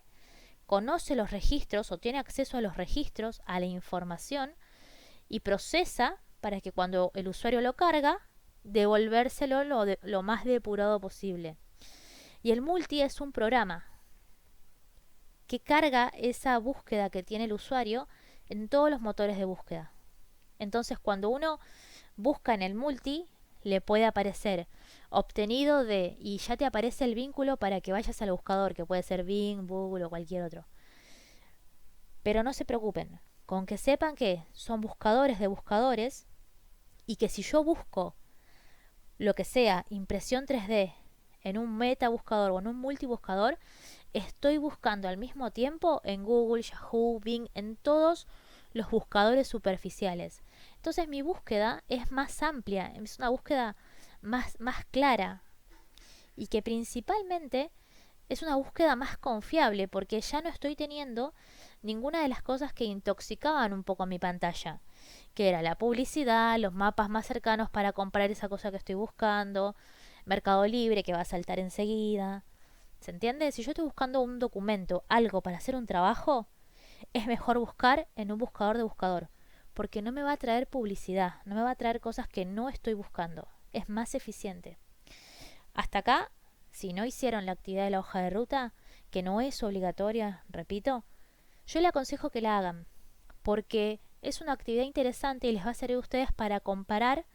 conoce los registros o tiene acceso a los registros, a la información y procesa para que cuando el usuario lo carga, devolvérselo lo más depurado posible. Y el multi es un programa que carga esa búsqueda que tiene el usuario en todos los motores de búsqueda. Entonces cuando uno busca en el multi, le puede aparecer obtenido de, y ya te aparece el vínculo para que vayas al buscador, que puede ser Bing, Google o cualquier otro. Pero no se preocupen, con que sepan que son buscadores de buscadores y que si yo busco lo que sea impresión 3D en un metabuscador o en un multibuscador, estoy buscando al mismo tiempo en Google, Yahoo, Bing, en todos los buscadores superficiales. Entonces mi búsqueda es más amplia, es una búsqueda más clara y que principalmente es una búsqueda más confiable porque ya no estoy teniendo ninguna de las cosas que intoxicaban un poco mi pantalla, que era la publicidad, los mapas más cercanos para comprar esa cosa que estoy buscando, Mercado Libre que va a saltar enseguida. ¿Se entiende? Si yo estoy buscando un documento, algo para hacer un trabajo, es mejor buscar en un buscador de buscador, porque no me va a traer publicidad, no me va a traer cosas que no estoy buscando. Es más eficiente. Hasta acá, si no hicieron la actividad de la hoja de ruta, que no es obligatoria, repito, yo le aconsejo que la hagan, porque es una actividad interesante y les va a servir a ustedes para comparar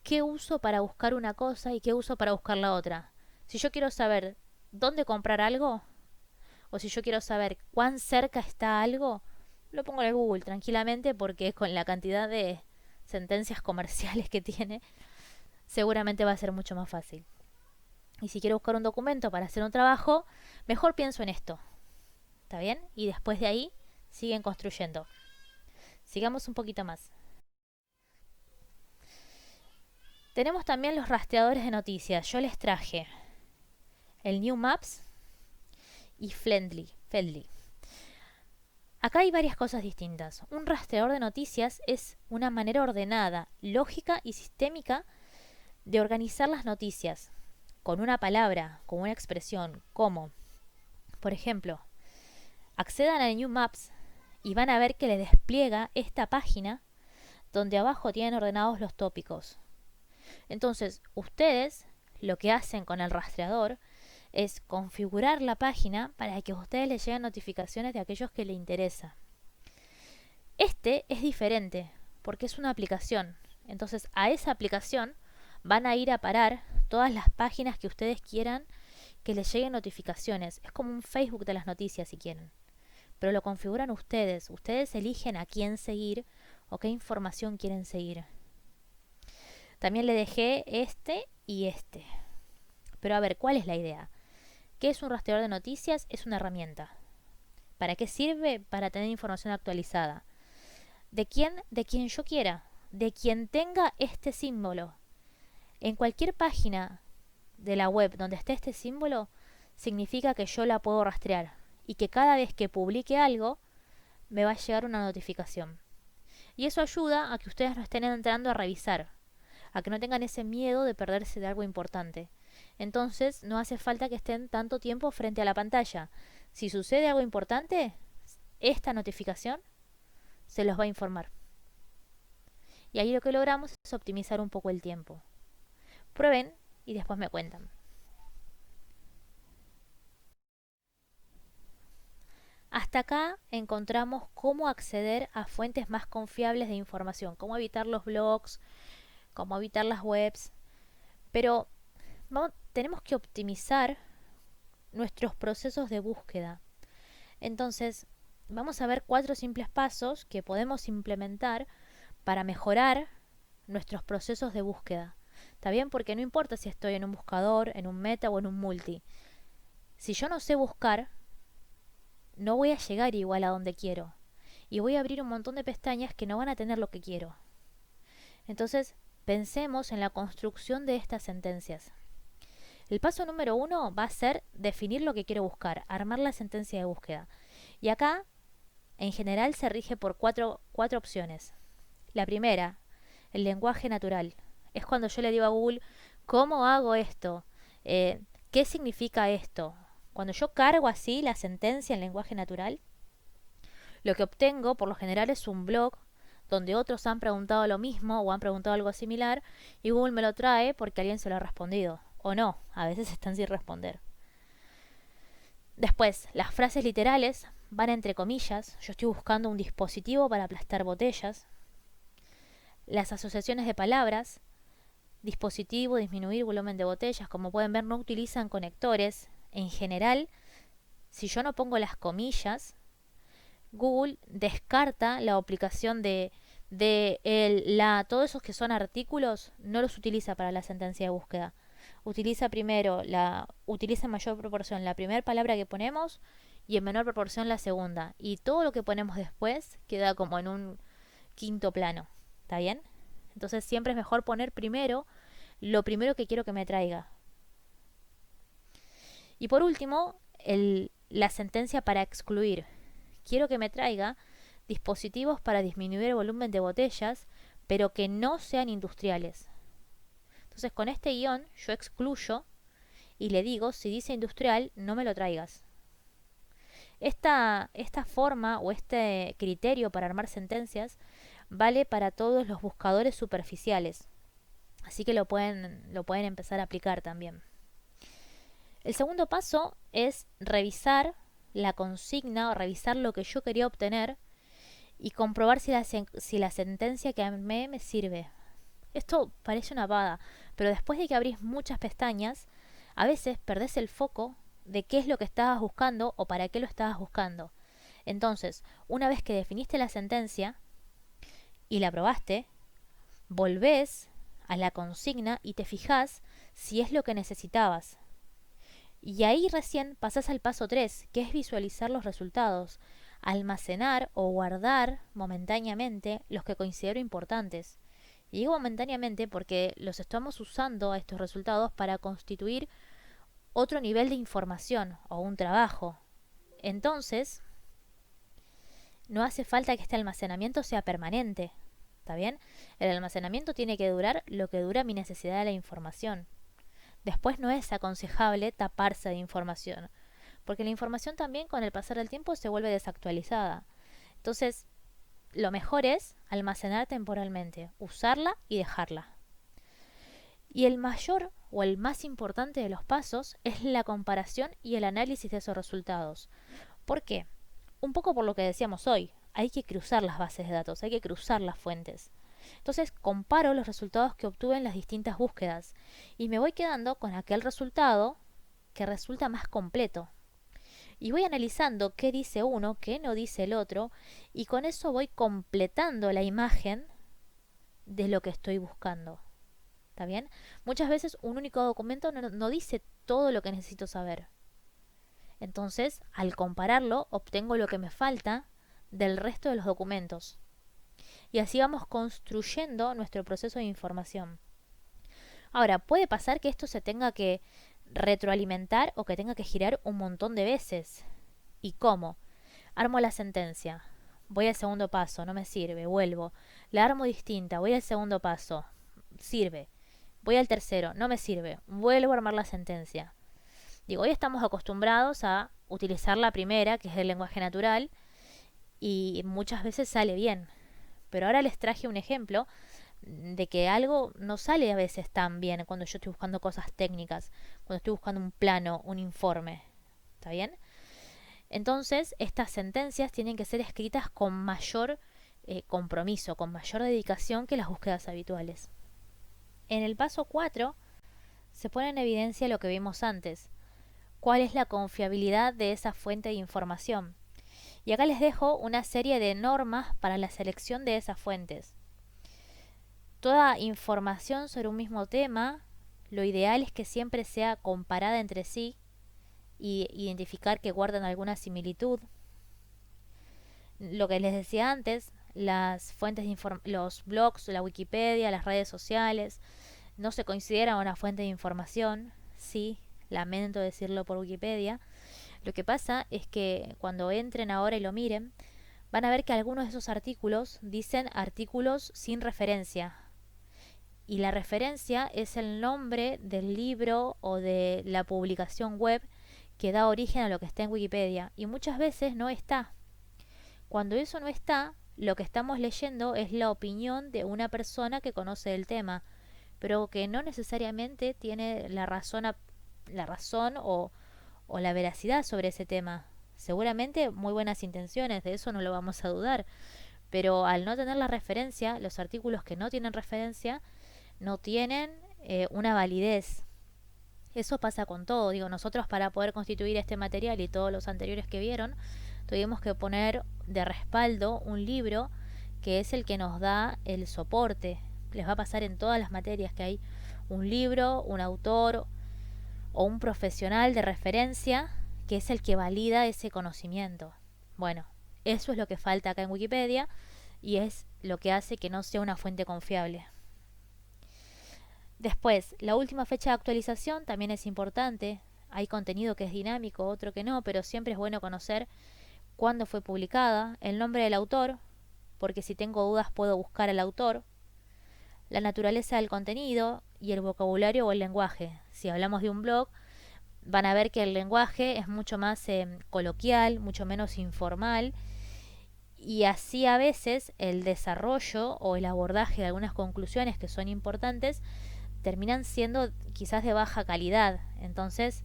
qué uso para buscar una cosa y qué uso para buscar la otra. Si yo quiero saber dónde comprar algo, o si yo quiero saber cuán cerca está algo, lo pongo en el Google tranquilamente, porque con la cantidad de sentencias comerciales que tiene, seguramente va a ser mucho más fácil. Y si quiero buscar un documento para hacer un trabajo, mejor pienso en esto. ¿Está bien? Y después de ahí siguen construyendo. Sigamos un poquito más. Tenemos también los rastreadores de noticias. Yo les traje el New Maps y Feedly. Acá hay varias cosas distintas. Un rastreador de noticias es una manera ordenada, lógica y sistémica de organizar las noticias, con una palabra, con una expresión, como, por ejemplo, accedan a New Maps y van a ver que les despliega esta página donde abajo tienen ordenados los tópicos. Entonces, ustedes lo que hacen con el rastreador es configurar la página para que a ustedes les lleguen notificaciones de aquellos que les interesa. Este es diferente porque es una aplicación. Entonces, a esa aplicación van a ir a parar todas las páginas que ustedes quieran que les lleguen notificaciones. Es como un Facebook de las noticias si quieren. Pero lo configuran ustedes. Ustedes eligen a quién seguir o qué información quieren seguir. También le dejé este y este. Pero a ver, ¿cuál es la idea? ¿Qué es un rastreador de noticias? Es una herramienta. ¿Para qué sirve? Para tener información actualizada. ¿De quién? De quien yo quiera. De quien tenga este símbolo. En cualquier página de la web donde esté este símbolo, significa que yo la puedo rastrear y que cada vez que publique algo, me va a llegar una notificación. Y eso ayuda a que ustedes no estén entrando a revisar, a que no tengan ese miedo de perderse de algo importante. Entonces, no hace falta que estén tanto tiempo frente a la pantalla. Si sucede algo importante, esta notificación se los va a informar. Y ahí lo que logramos es optimizar un poco el tiempo. Prueben y después me cuentan. Hasta acá encontramos cómo acceder a fuentes más confiables de información, cómo evitar los blogs, cómo evitar las webs. Pero tenemos que optimizar nuestros procesos de búsqueda. Entonces, vamos a ver 4 simples pasos que podemos implementar para mejorar nuestros procesos de búsqueda. ¿Está bien? Porque no importa si estoy en un buscador, en un meta o en un multi. Si yo no sé buscar, no voy a llegar igual a donde quiero. Y voy a abrir un montón de pestañas que no van a tener lo que quiero. Entonces, pensemos en la construcción de estas sentencias. El paso número 1 va a ser definir lo que quiero buscar, armar la sentencia de búsqueda. Y acá, en general, se rige por cuatro opciones. La primera, el lenguaje natural. Es cuando yo le digo a Google, ¿cómo hago esto? ¿Qué significa esto? Cuando yo cargo así la sentencia en lenguaje natural, lo que obtengo por lo general es un blog donde otros han preguntado lo mismo o han preguntado algo similar y Google me lo trae porque alguien se lo ha respondido. O no, a veces están sin responder. Después, las frases literales van entre comillas. Yo estoy buscando un dispositivo para aplastar botellas. Las asociaciones de palabras, dispositivo, disminuir volumen de botellas, como pueden ver, no utilizan conectores. En general, si yo no pongo las comillas, Google descarta la aplicación todos esos que son artículos, no los utiliza para la sentencia de búsqueda. Utiliza utiliza en mayor proporción la primera palabra que ponemos y en menor proporción la segunda. Y todo lo que ponemos después queda como en un quinto plano. ¿Está bien? Entonces siempre es mejor poner primero lo primero que quiero que me traiga. Y por último, la sentencia para excluir. Quiero que me traiga dispositivos para disminuir el volumen de botellas, pero que no sean industriales. Entonces con este guión yo excluyo y le digo, si dice industrial, no me lo traigas. Esta forma o este criterio para armar sentencias vale para todos los buscadores superficiales, así que lo pueden empezar a aplicar también. El segundo paso es revisar la consigna o revisar lo que yo quería obtener y comprobar si la sentencia que armé me sirve. Esto parece una pavada, pero después de que abrís muchas pestañas, a veces perdés el foco de qué es lo que estabas buscando o para qué lo estabas buscando. Entonces, una vez que definiste la sentencia y la probaste, volvés a la consigna y te fijás si es lo que necesitabas. Y ahí recién pasás al paso 3, que es visualizar los resultados, almacenar o guardar momentáneamente los que considero importantes. Y digo momentáneamente porque los estamos usando a estos resultados para constituir otro nivel de información o un trabajo. Entonces, no hace falta que este almacenamiento sea permanente. ¿Está bien? El almacenamiento tiene que durar lo que dura mi necesidad de la información. Después no es aconsejable taparse de información, porque la información también con el pasar del tiempo se vuelve desactualizada. Entonces, lo mejor es almacenar temporalmente, usarla y dejarla. Y el mayor o el más importante de los pasos es la comparación y el análisis de esos resultados. ¿Por qué? Un poco por lo que decíamos hoy, hay que cruzar las bases de datos, hay que cruzar las fuentes. Entonces comparo los resultados que obtuve en las distintas búsquedas y me voy quedando con aquel resultado que resulta más completo. Y voy analizando qué dice uno, qué no dice el otro, y con eso voy completando la imagen de lo que estoy buscando. ¿Está bien? Muchas veces un único documento no dice todo lo que necesito saber. Entonces, al compararlo, obtengo lo que me falta del resto de los documentos. Y así vamos construyendo nuestro proceso de información. Ahora, puede pasar que esto se tenga que retroalimentar o que tenga que girar un montón de veces. ¿Y cómo? Armo la sentencia. Voy al segundo paso, no me sirve, vuelvo. La armo distinta, voy al segundo paso, sirve. Voy al tercero, no me sirve, vuelvo a armar la sentencia. Digo, hoy estamos acostumbrados a utilizar la primera, que es el lenguaje natural, y muchas veces sale bien. Pero ahora les traje un ejemplo de que algo no sale a veces tan bien cuando yo estoy buscando cosas técnicas, cuando estoy buscando un plano, un informe. ¿Está bien? Entonces, estas sentencias tienen que ser escritas con mayor compromiso, con mayor dedicación que las búsquedas habituales. En el paso 4 se pone en evidencia lo que vimos antes. ¿Cuál es la confiabilidad de esa fuente de información? Y acá les dejo una serie de normas para la selección de esas fuentes. Toda información sobre un mismo tema, lo ideal es que siempre sea comparada entre sí y identificar que guardan alguna similitud. Lo que les decía antes, las fuentes de los blogs, la Wikipedia, las redes sociales, no se consideran una fuente de información. Sí, lamento decirlo por Wikipedia. Lo que pasa es que cuando entren ahora y lo miren, van a ver que algunos de esos artículos dicen artículos sin referencia. Y la referencia es el nombre del libro o de la publicación web que da origen a lo que está en Wikipedia. Y muchas veces no está. Cuando eso no está, lo que estamos leyendo es la opinión de una persona que conoce el tema, pero que no necesariamente tiene la razón o la veracidad sobre ese tema. Seguramente muy buenas intenciones, de eso no lo vamos a dudar, pero al no tener la referencia, los artículos que no tienen referencia no tienen una validez. Eso pasa con todo. Digo, nosotros para poder constituir este material y todos los anteriores que vieron, tuvimos que poner de respaldo un libro que es el que nos da el soporte. Les va a pasar en todas las materias que hay un libro, un autor o un profesional de referencia que es el que valida ese conocimiento. Bueno, eso es lo que falta acá en Wikipedia y es lo que hace que no sea una fuente confiable. Después, la última fecha de actualización también es importante. Hay contenido que es dinámico, otro que no, pero siempre es bueno conocer cuándo fue publicada, el nombre del autor, porque si tengo dudas puedo buscar al autor, la naturaleza del contenido y el vocabulario o el lenguaje. Si hablamos de un blog, van a ver que el lenguaje es mucho más coloquial, mucho menos informal, y así a veces el desarrollo o el abordaje de algunas conclusiones que son importantes terminan siendo quizás de baja calidad. Entonces,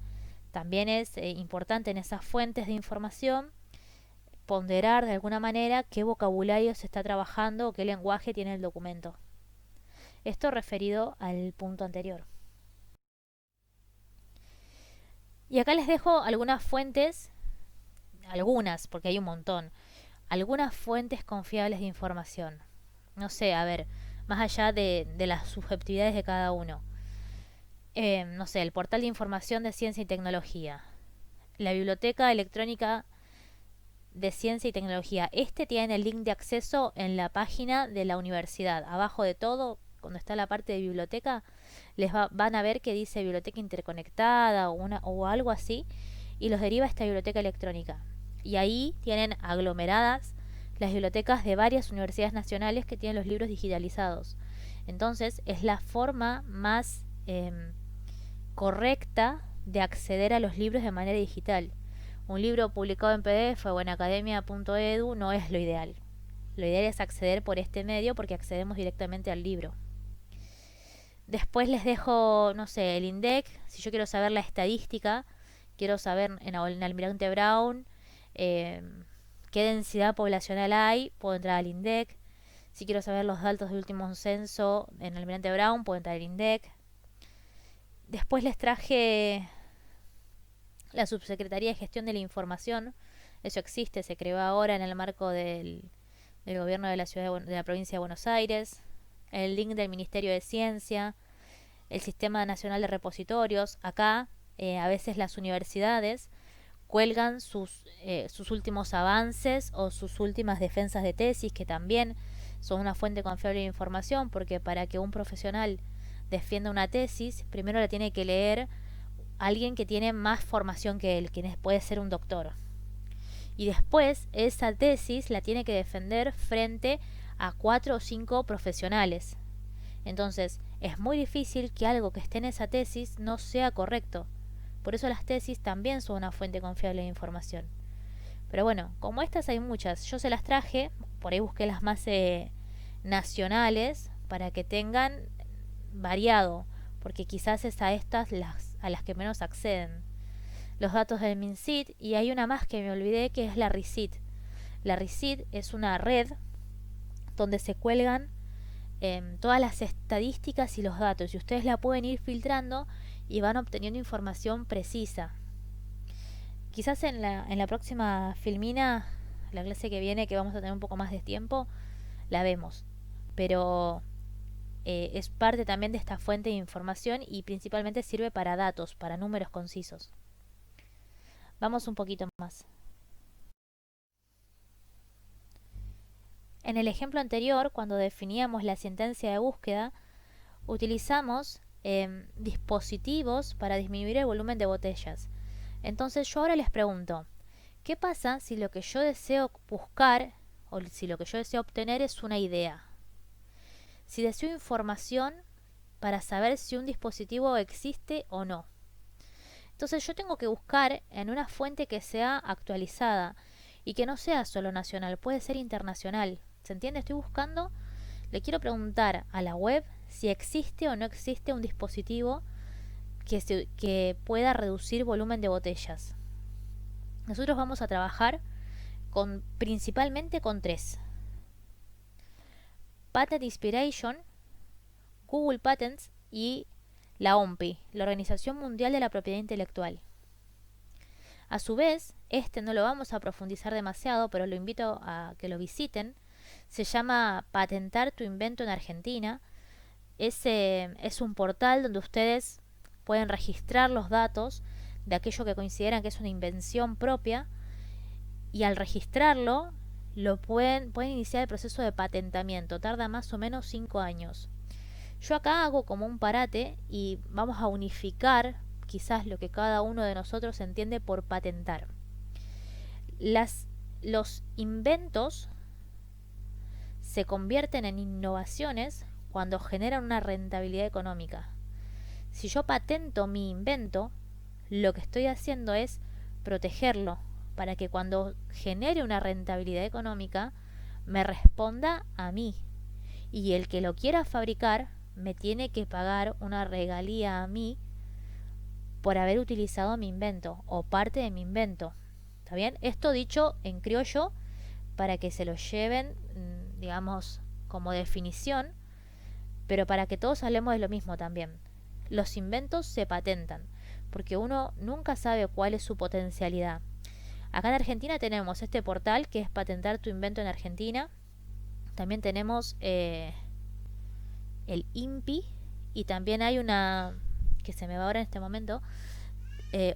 también es importante en esas fuentes de información ponderar de alguna manera qué vocabulario se está trabajando o qué lenguaje tiene el documento. Esto referido al punto anterior. Y acá les dejo algunas fuentes, algunas, porque hay un montón, algunas fuentes confiables de información. No sé, a ver, más allá de las subjetividades de cada uno. No sé, el portal de información de ciencia y tecnología, la biblioteca electrónica de ciencia y tecnología. Este tiene el link de acceso en la página de la universidad. Abajo de todo, cuando está la parte de biblioteca, van a ver que dice biblioteca interconectada o algo así, y los deriva a esta biblioteca electrónica. Y ahí tienen aglomeradas las bibliotecas de varias universidades nacionales que tienen los libros digitalizados. Entonces es la forma más correcta de acceder a los libros de manera digital. Un libro publicado en PDF o en academia.edu no es lo ideal. Lo ideal es acceder por este medio porque accedemos directamente al libro. Después les dejo, no sé, el INDEC. Si yo quiero saber la estadística, quiero saber en Almirante Brown qué densidad poblacional hay, puedo entrar al INDEC. Si quiero saber los datos del último censo en Almirante Brown, puedo entrar al INDEC. Después les traje la Subsecretaría de Gestión de la Información. Eso existe, se creó ahora en el marco del gobierno de la ciudad de la provincia de Buenos Aires. El link del Ministerio de Ciencia, el Sistema Nacional de Repositorios. Acá a veces las universidades cuelgan sus últimos avances o sus últimas defensas de tesis, que también son una fuente confiable de información, porque para que un profesional defienda una tesis, primero la tiene que leer alguien que tiene más formación que él, que puede ser un doctor. Y después esa tesis la tiene que defender frente a 4 o 5 profesionales. Entonces es muy difícil que algo que esté en esa tesis no sea correcto. Por eso las tesis también son una fuente confiable de información. Pero bueno, como estas hay muchas, yo se las traje, por ahí busqué las más nacionales para que tengan variado, porque quizás es a estas a las que menos acceden. Los datos del MinSit, y hay una más que me olvidé, que es la RICIT. La RICIT es una red donde se cuelgan todas las estadísticas y los datos, y ustedes la pueden ir filtrando y van obteniendo información precisa. Quizás en la próxima filmina, la clase que viene, que vamos a tener un poco más de tiempo, la vemos. Pero es parte también de esta fuente de información y principalmente sirve para datos, para números concisos. Vamos un poquito más. En el ejemplo anterior, cuando definíamos la sentencia de búsqueda, utilizamos dispositivos para disminuir el volumen de botellas. Entonces yo ahora les pregunto, ¿qué pasa si lo que yo deseo buscar o si lo que yo deseo obtener es una idea? Si deseo información para saber si un dispositivo existe o no. Entonces yo tengo que buscar en una fuente que sea actualizada y que no sea solo nacional, puede ser internacional. ¿Se entiende? Estoy buscando, le quiero preguntar a la web si existe o no existe un dispositivo que pueda reducir volumen de botellas. Nosotros vamos a trabajar principalmente con 3. Patent Inspiration, Google Patents y la OMPI, la Organización Mundial de la Propiedad Intelectual. A su vez, no lo vamos a profundizar demasiado, pero lo invito a que lo visiten. Se llama Patentar tu invento en Argentina. Es un portal donde ustedes pueden registrar los datos de aquello que consideran que es una invención propia, y al registrarlo pueden iniciar el proceso de patentamiento. Tarda más o menos 5 años. Yo acá hago como un parate y vamos a unificar quizás lo que cada uno de nosotros entiende por patentar. Los inventos se convierten en innovaciones cuando generan una rentabilidad económica. Si yo patento mi invento, lo que estoy haciendo es protegerlo para que cuando genere una rentabilidad económica me responda a mí. Y el que lo quiera fabricar me tiene que pagar una regalía a mí por haber utilizado mi invento o parte de mi invento. ¿Está bien? Esto dicho en criollo para que se lo lleven, digamos, como definición, pero para que todos hablemos de lo mismo también. Los inventos se patentan, porque uno nunca sabe cuál es su potencialidad. Acá en Argentina tenemos este portal que es Patentar tu invento en Argentina. También tenemos el INPI, y también hay una, que se me va ahora en este momento,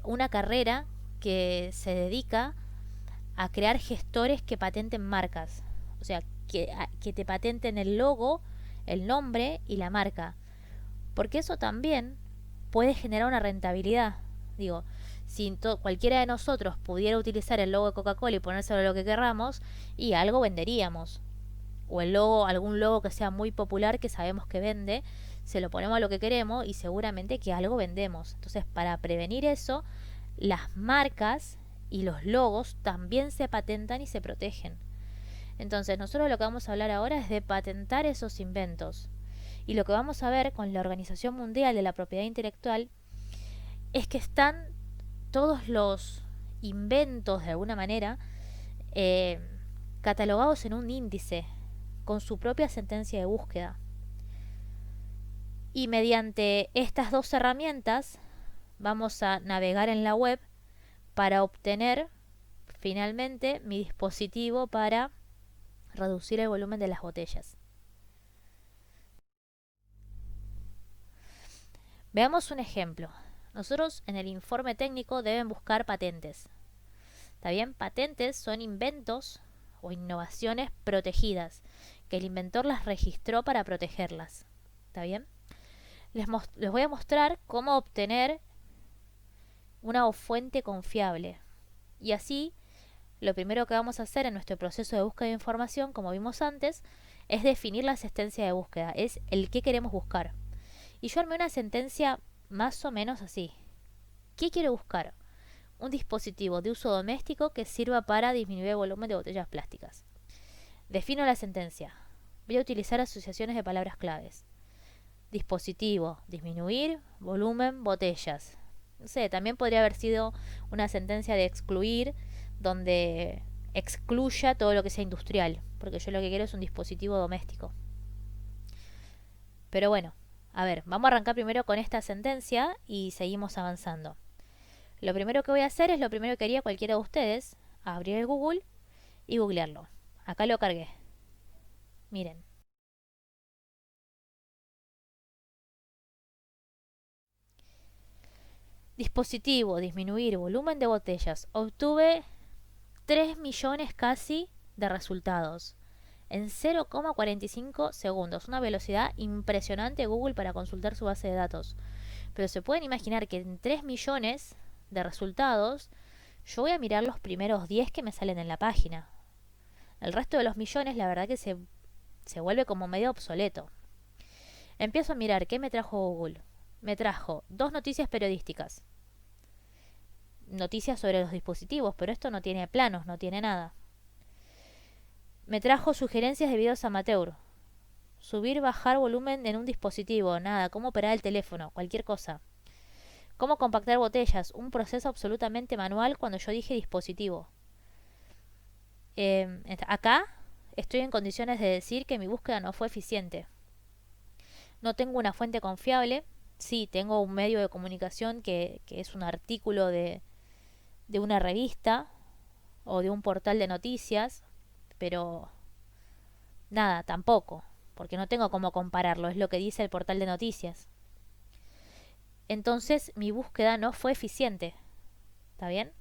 una carrera que se dedica a crear gestores que patenten marcas. O sea, que te patenten el logo, el nombre y la marca. Porque eso también puede generar una rentabilidad. Digo, si cualquiera de nosotros pudiera utilizar el logo de Coca-Cola y ponérselo a lo que querramos, y algo venderíamos. O el logo, algún logo que sea muy popular que sabemos que vende, se lo ponemos a lo que queremos y seguramente que algo vendemos. Entonces, para prevenir eso, las marcas y los logos también se patentan y se protegen. Entonces, nosotros lo que vamos a hablar ahora es de patentar esos inventos. Y lo que vamos a ver con la Organización Mundial de la Propiedad Intelectual es que están todos los inventos, de alguna manera, catalogados en un índice con su propia sentencia de búsqueda. Y mediante estas dos herramientas vamos a navegar en la web para obtener finalmente mi dispositivo para reducir el volumen de las botellas. Veamos un ejemplo. Nosotros en el informe técnico deben buscar patentes. ¿Está bien? Patentes son inventos o innovaciones protegidas, que el inventor las registró para protegerlas. ¿Está bien? Les voy a mostrar cómo obtener una fuente confiable. Y así, lo primero que vamos a hacer en nuestro proceso de búsqueda de información, como vimos antes, es definir la sentencia de búsqueda, es el que queremos buscar. Y yo armé una sentencia más o menos así. ¿Qué quiero buscar? Un dispositivo de uso doméstico que sirva para disminuir el volumen de botellas plásticas. Defino la sentencia. Voy a utilizar asociaciones de palabras claves. Dispositivo, disminuir, volumen, botellas. No sé, también podría haber sido una sentencia de excluir, donde excluya todo lo que sea industrial, porque yo lo que quiero es un dispositivo doméstico. Pero bueno, a ver, vamos a arrancar primero con esta sentencia y seguimos avanzando. Lo primero que voy a hacer es lo primero que haría cualquiera de ustedes, abrir el Google y googlearlo. Acá lo cargué. Miren. Dispositivo, disminuir volumen de botellas. Obtuve 3 millones casi de resultados en 0,45 segundos. Una velocidad impresionante Google para consultar su base de datos. Pero se pueden imaginar que en 3 millones de resultados yo voy a mirar los primeros 10 que me salen en la página. El resto de los millones la verdad que se vuelve como medio obsoleto. Empiezo a mirar qué me trajo Google. Me trajo 2 noticias periodísticas. Noticias sobre los dispositivos, pero esto no tiene planos, no tiene nada. Me trajo sugerencias de videos amateur. Subir, bajar volumen en un dispositivo, nada. Cómo operar el teléfono, cualquier cosa. Cómo compactar botellas, un proceso absolutamente manual cuando yo dije dispositivo. Acá estoy en condiciones de decir que mi búsqueda no fue eficiente. No tengo una fuente confiable. Sí, tengo un medio de comunicación que es un artículo de una revista o de un portal de noticias, pero nada, tampoco, porque no tengo cómo compararlo, es lo que dice el portal de noticias. Entonces mi búsqueda no fue eficiente. ¿Está bien?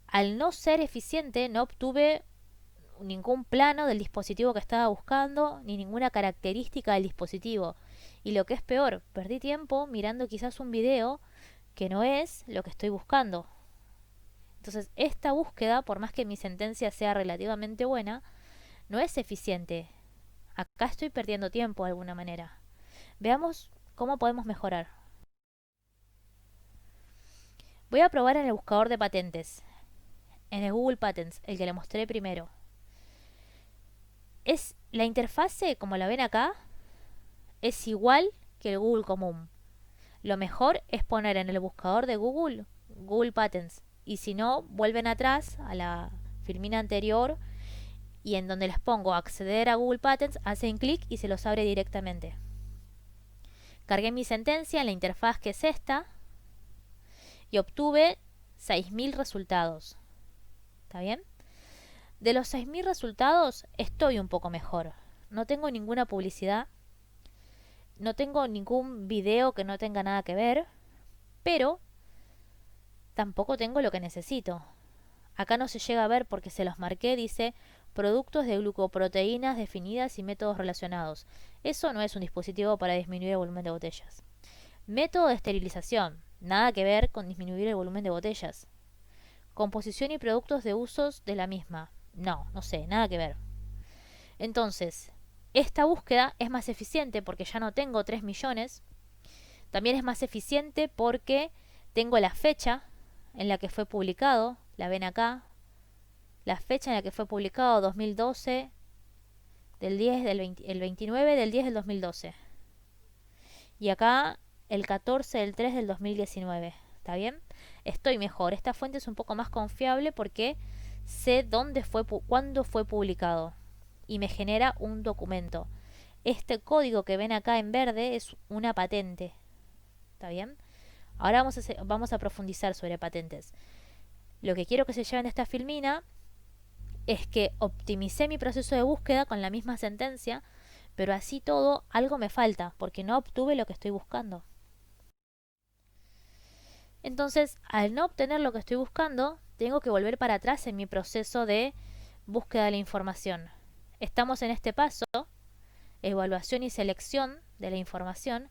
Al no ser eficiente no obtuve ningún plano del dispositivo que estaba buscando, ni ninguna característica del dispositivo. Y lo que es peor, perdí tiempo mirando quizás un video que no es lo que estoy buscando. Entonces, esta búsqueda, por más que mi sentencia sea relativamente buena, no es eficiente. Acá estoy perdiendo tiempo de alguna manera. Veamos cómo podemos mejorar. Voy a probar en el buscador de patentes, en el Google Patents, el que le mostré primero. La interfase, como la ven acá, es igual que el Google común. Lo mejor es poner en el buscador de Google, Google Patents. Y si no, vuelven atrás a la filmina anterior y en donde les pongo acceder a Google Patents, hacen clic y se los abre directamente. Cargué mi sentencia en la interfaz que es esta y obtuve 6.000 resultados. ¿Está bien? De los 6.000 resultados estoy un poco mejor. No tengo ninguna publicidad, no tengo ningún video que no tenga nada que ver, pero tampoco tengo lo que necesito. Acá no se llega a ver porque se los marqué, dice productos de glucoproteínas definidas y métodos relacionados. Eso no es un dispositivo para disminuir el volumen de botellas. Método de esterilización, nada que ver con disminuir el volumen de botellas. Composición y productos de usos de la misma, no sé, nada que ver. Entonces, esta búsqueda es más eficiente porque ya no tengo 3 millones. También es más eficiente porque tengo la fecha en la que fue publicado, la ven acá, la fecha en la que fue publicado, 2012, el 29 del 10 del 2012. Y acá el 14 del 3 del 2019. ¿Está bien? Estoy mejor. Esta fuente es un poco más confiable porque sé cuándo fue publicado y me genera un documento. Este código que ven acá en verde es una patente. ¿Está bien? Ahora vamos a profundizar sobre patentes. Lo que quiero que se lleven de esta filmina es que optimicé mi proceso de búsqueda con la misma sentencia, pero así todo algo me falta porque no obtuve lo que estoy buscando. Entonces, al no obtener lo que estoy buscando, tengo que volver para atrás en mi proceso de búsqueda de la información. Estamos en este paso, evaluación y selección de la información,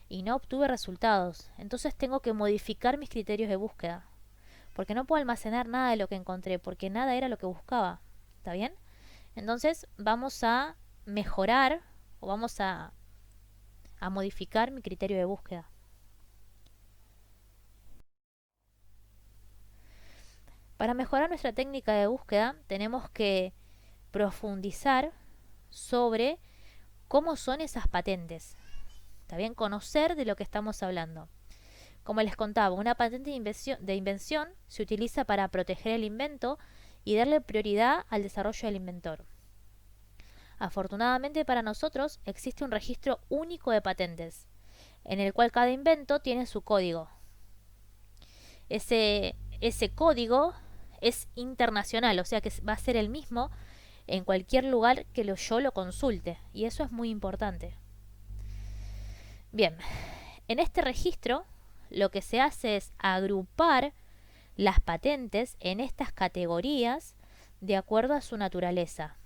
y no obtuve resultados. Entonces tengo que modificar mis criterios de búsqueda, porque no puedo almacenar nada de lo que encontré, porque nada era lo que buscaba. ¿Está bien? Entonces vamos a mejorar o vamos a modificar mi criterio de búsqueda. Para mejorar nuestra técnica de búsqueda tenemos que profundizar sobre cómo son esas patentes. ¿Está bien? Conocer de lo que estamos hablando. Como les contaba, una patente de invención se utiliza para proteger el invento y darle prioridad al desarrollo del inventor. Afortunadamente para nosotros existe un registro único de patentes, en el cual cada invento tiene su código. Ese código es internacional, o sea que va a ser el mismo en cualquier lugar que yo lo consulte, y eso es muy importante. Bien, en este registro lo que se hace es agrupar las patentes en estas categorías de acuerdo a su naturaleza.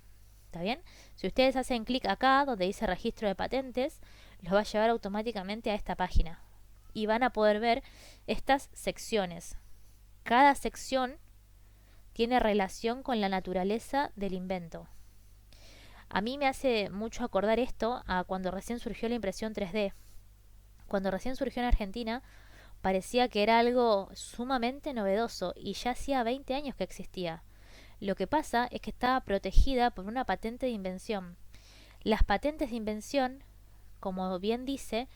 ¿Está bien? Si ustedes hacen clic acá donde dice registro de patentes, los va a llevar automáticamente a esta página y van a poder ver estas secciones. Cada sección tiene relación con la naturaleza del invento. A mí me hace mucho acordar esto a cuando recién surgió la impresión 3D. Cuando recién surgió en Argentina, parecía que era algo sumamente novedoso y ya hacía 20 años que existía. Lo que pasa es que estaba protegida por una patente de invención. Las patentes de invención, como bien dice,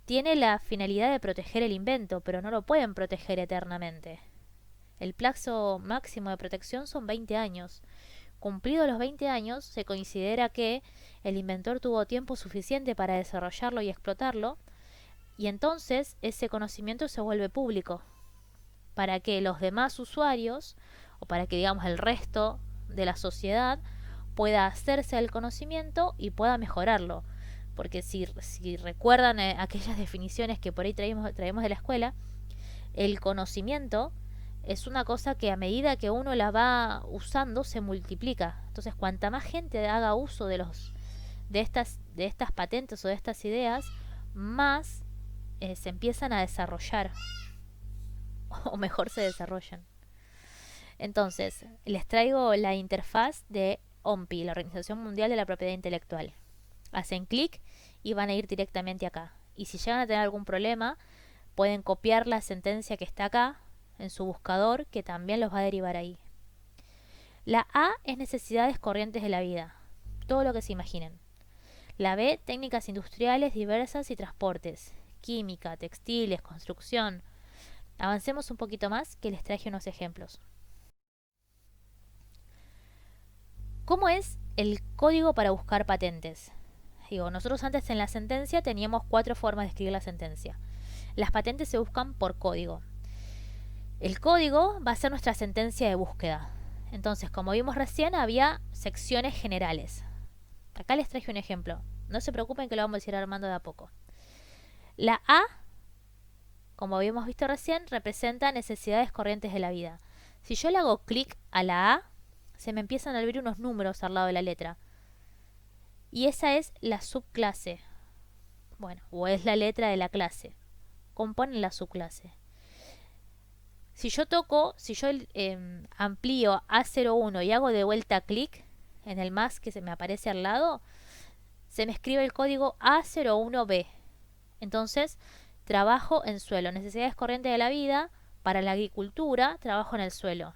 tiene la finalidad de proteger el invento, pero no lo pueden proteger eternamente. El plazo máximo de protección son 20 años. Cumplidos los 20 años, se considera que el inventor tuvo tiempo suficiente para desarrollarlo y explotarlo, y entonces ese conocimiento se vuelve público, para que los demás usuarios, o para que digamos el resto de la sociedad, pueda hacerse el conocimiento y pueda mejorarlo. Porque si recuerdan aquellas definiciones que por ahí traemos de la escuela, el conocimiento es una cosa que a medida que uno la va usando se multiplica. Entonces cuanta más gente haga uso de estas patentes o de estas ideas, más se empiezan a desarrollar, o mejor se desarrollan. Entonces, les traigo la interfaz de OMPI, la Organización Mundial de la Propiedad Intelectual. Hacen clic y van a ir directamente acá. Y si llegan a tener algún problema, pueden copiar la sentencia que está acá en su buscador que también los va a derivar ahí. La A es necesidades corrientes de la vida, todo lo que se imaginen. La B, técnicas industriales diversas y transportes, química, textiles, construcción. Avancemos un poquito más que les traje unos ejemplos. ¿Cómo es el código para buscar patentes? Digo, nosotros antes en la sentencia teníamos 4 formas de escribir la sentencia. Las patentes se buscan por código. El código va a ser nuestra sentencia de búsqueda. Entonces, como vimos recién, había secciones generales. Acá les traje un ejemplo. No se preocupen que lo vamos a ir armando de a poco. La A, como habíamos visto recién, representa necesidades corrientes de la vida. Si yo le hago clic a la A, se me empiezan a abrir unos números al lado de la letra. Y esa es la subclase. Bueno, o es la letra de la clase. Componen la subclase. Si yo amplío A01 y hago de vuelta clic en el más que se me aparece al lado, se me escribe el código A01B. Entonces, trabajo en suelo, necesidades corrientes de la vida, para la agricultura, trabajo en el suelo.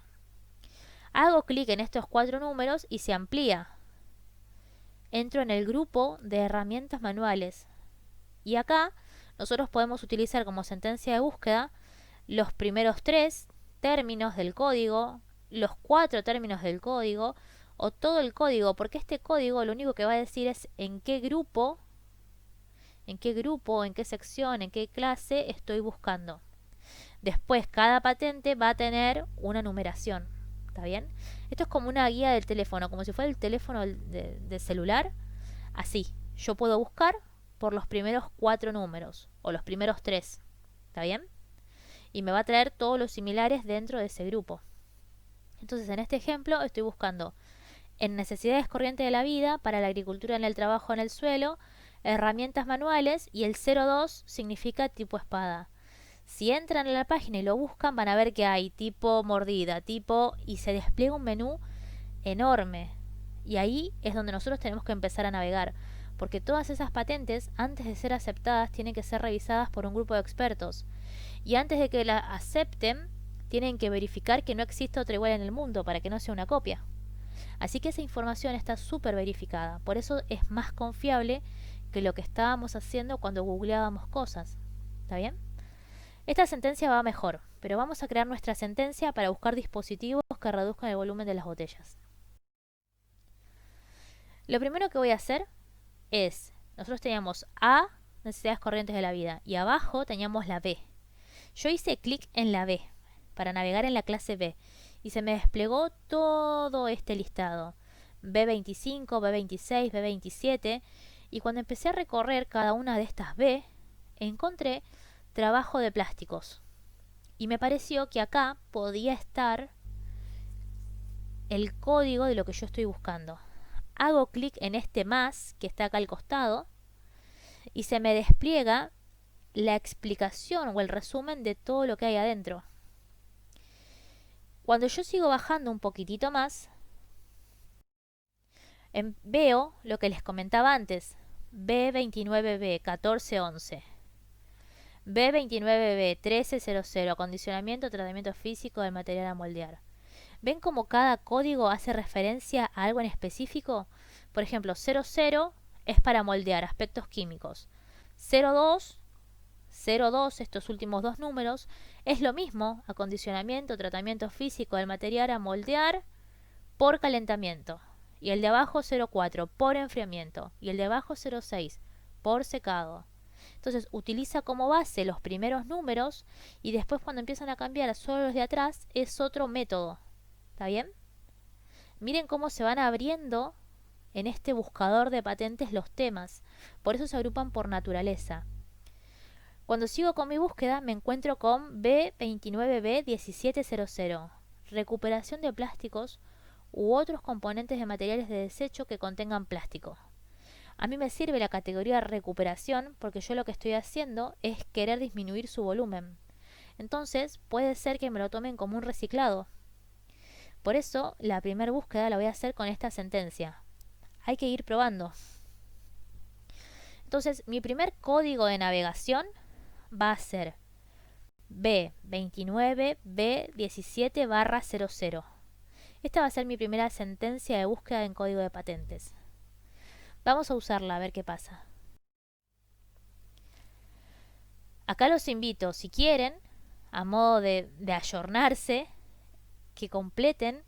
Hago clic en estos 4 números y se amplía. Entro en el grupo de herramientas manuales. Y acá nosotros podemos utilizar como sentencia de búsqueda los primeros 3 términos del código, los 4 términos del código o todo el código, porque este código lo único que va a decir es en qué grupo, en qué sección, en qué clase estoy buscando. Después cada patente va a tener una numeración. ¿Está bien? Esto es como una guía del teléfono, como si fuera el teléfono del celular. Así, yo puedo buscar por los primeros 4 números o los primeros 3. ¿Está bien? Y me va a traer todos los similares dentro de ese grupo. Entonces, en este ejemplo estoy buscando en necesidades corrientes de la vida, para la agricultura, en el trabajo en el suelo, herramientas manuales, y el 02 significa tipo espada. Si entran a la página y lo buscan, van a ver que hay tipo mordida, y se despliega un menú enorme. Y ahí es donde nosotros tenemos que empezar a navegar, porque todas esas patentes, antes de ser aceptadas, tienen que ser revisadas por un grupo de expertos. Y antes de que la acepten, tienen que verificar que no existe otra igual en el mundo, para que no sea una copia. Así que esa información está súper verificada. Por eso es más confiable que lo que estábamos haciendo cuando googleábamos cosas. ¿Está bien? Esta sentencia va mejor, pero vamos a crear nuestra sentencia para buscar dispositivos que reduzcan el volumen de las botellas. Lo primero que voy a hacer es, nosotros teníamos A, necesidades corrientes de la vida, y abajo teníamos la B. Yo hice clic en la B para navegar en la clase B y se me desplegó todo este listado. B25, B26, B27, y cuando empecé a recorrer cada una de estas B, encontré trabajo de plásticos. Y me pareció que acá podía estar el código de lo que yo estoy buscando. Hago clic en este más que está acá al costado y se me despliega la explicación o el resumen de todo lo que hay adentro. Cuando yo sigo bajando un poquitito más, veo lo que les comentaba antes. B29B 1411, B29B 1300, acondicionamiento, tratamiento físico del material a moldear. ¿Ven cómo cada código hace referencia a algo en específico? Por ejemplo, 00 es para moldear aspectos químicos. 02, estos últimos 2 números, es lo mismo, acondicionamiento, tratamiento físico del material a moldear por calentamiento. Y el de abajo 04 por enfriamiento. Y el de abajo 06 por secado. Entonces utiliza como base los primeros números y después cuando empiezan a cambiar solo los de atrás es otro método. ¿Está bien? Miren cómo se van abriendo en este buscador de patentes los temas. Por eso se agrupan por naturaleza. Cuando sigo con mi búsqueda me encuentro con B29B1700, recuperación de plásticos u otros componentes de materiales de desecho que contengan plástico. A mí me sirve la categoría recuperación porque yo lo que estoy haciendo es querer disminuir su volumen. Entonces puede ser que me lo tomen como un reciclado. Por eso la primera búsqueda la voy a hacer con esta sentencia. Hay que ir probando. Entonces mi primer código de navegación va a ser B29B17/00. Esta va a ser mi primera sentencia de búsqueda en código de patentes. Vamos a usarla a ver qué pasa. Acá los invito, si quieren, a modo de ayornarse, que completen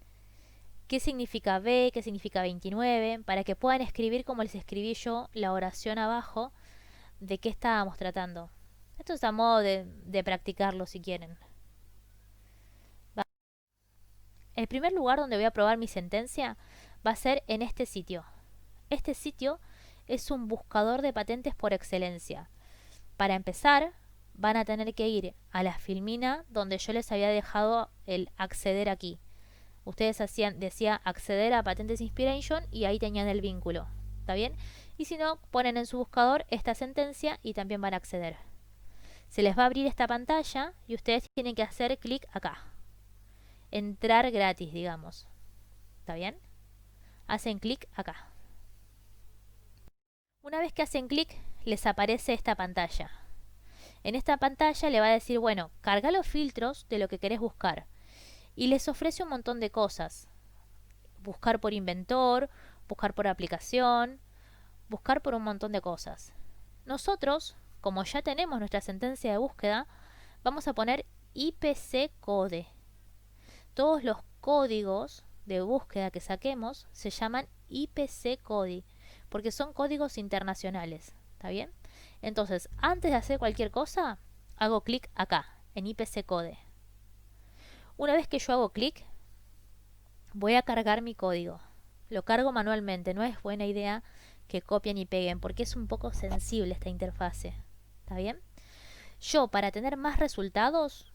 qué significa B, qué significa 29, para que puedan escribir como les escribí yo la oración abajo de qué estábamos tratando. Esto es a modo de practicarlo si quieren. El primer lugar donde voy a probar mi sentencia va a ser en este sitio. Este sitio es un buscador de patentes por excelencia. Para empezar, van a tener que ir a la filmina donde yo les había dejado el acceder aquí. Ustedes decía acceder a Patentes Inspiration y ahí tenían el vínculo. ¿Está bien? Y si no, ponen en su buscador esta sentencia y también van a acceder. Se les va a abrir esta pantalla y ustedes tienen que hacer clic acá. Entrar gratis, digamos. ¿Está bien? Hacen clic acá. Una vez que hacen clic, les aparece esta pantalla. En esta pantalla le va a decir, bueno, carga los filtros de lo que querés buscar. Y les ofrece un montón de cosas. Buscar por inventor, buscar por aplicación, buscar por un montón de cosas. Nosotros, como ya tenemos nuestra sentencia de búsqueda, vamos a poner IPC Code. Todos los códigos de búsqueda que saquemos se llaman IPC Code, porque son códigos internacionales. ¿Está bien? Entonces, antes de hacer cualquier cosa, hago clic acá, en IPC Code. Una vez que yo hago clic, voy a cargar mi código. Lo cargo manualmente, no es buena idea que copien y peguen, porque es un poco sensible esta interfase. ¿Está bien? Yo, para tener más resultados,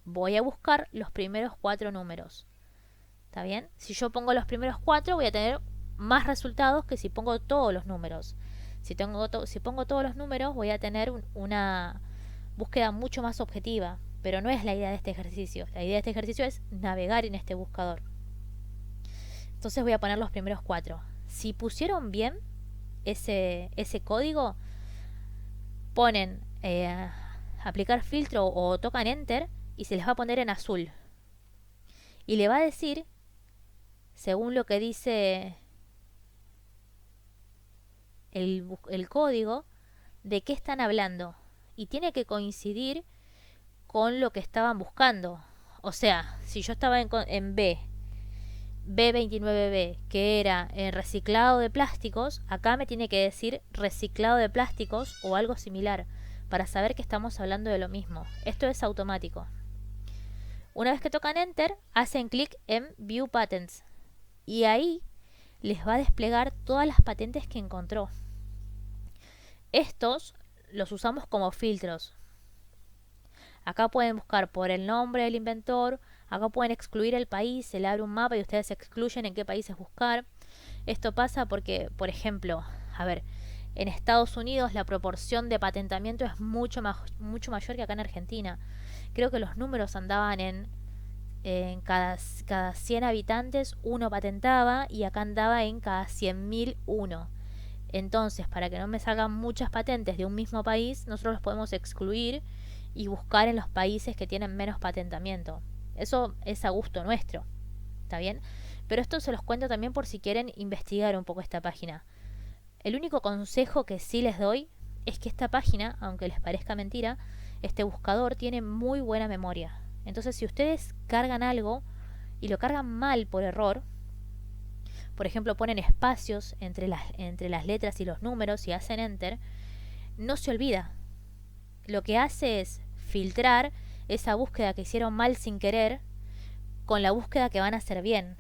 voy a buscar los primeros 4 números. ¿Está bien? Si yo pongo los primeros 4, voy a tener más resultados que si pongo todos los números. Si pongo todos los números, voy a tener una búsqueda mucho más objetiva. Pero no es la idea de este ejercicio. La idea de este ejercicio es navegar en este buscador. Entonces voy a poner los primeros 4. Si pusieron bien ese código, ponen aplicar filtro o tocan enter y se les va a poner en azul. Y le va a decir, según lo que dice el código, de qué están hablando. Y tiene que coincidir con lo que estaban buscando. O sea, si yo estaba en B29B, que era reciclado de plásticos, acá me tiene que decir reciclado de plásticos o algo similar, para saber que estamos hablando de lo mismo. Esto es automático. Una vez que tocan Enter, hacen clic en View Patents y ahí les va a desplegar todas las patentes que encontró. Estos los usamos como filtros. Acá pueden buscar por el nombre del inventor, acá pueden excluir el país, se le abre un mapa y ustedes excluyen en qué países buscar. Esto pasa porque, por ejemplo, a ver, en Estados Unidos la proporción de patentamiento es mucho mayor que acá en Argentina. Creo que los números andaban en cada 100 habitantes uno patentaba y acá andaba en cada 100.000 uno. Entonces, para que no me salgan muchas patentes de un mismo país, nosotros los podemos excluir y buscar en los países que tienen menos patentamiento. Eso es a gusto nuestro, ¿está bien? Pero esto se los cuento también por si quieren investigar un poco esta página. El único consejo que sí les doy es que esta página, aunque les parezca mentira, este buscador tiene muy buena memoria. Entonces, si ustedes cargan algo y lo cargan mal por error, por ejemplo, ponen espacios entre las letras y los números y hacen enter, no se olvida. Lo que hace es filtrar esa búsqueda que hicieron mal sin querer con la búsqueda que van a hacer bien.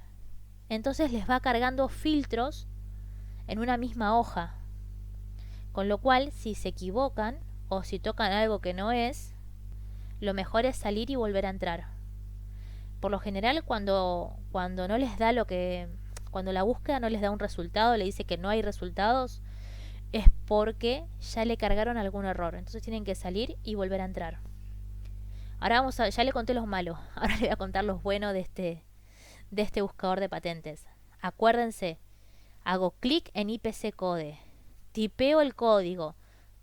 Entonces les va cargando filtros en una misma hoja. Con lo cual, si se equivocan o si tocan algo que no es, lo mejor es salir y volver a entrar. Por lo general, cuando no les da cuando la búsqueda no les da un resultado, le dice que no hay resultados, es porque ya le cargaron algún error. Entonces tienen que salir y volver a entrar. Ahora ya le conté los malos, ahora le voy a contar los buenos de este buscador de patentes. Acuérdense, hago clic en IPC Code, tipeo el código,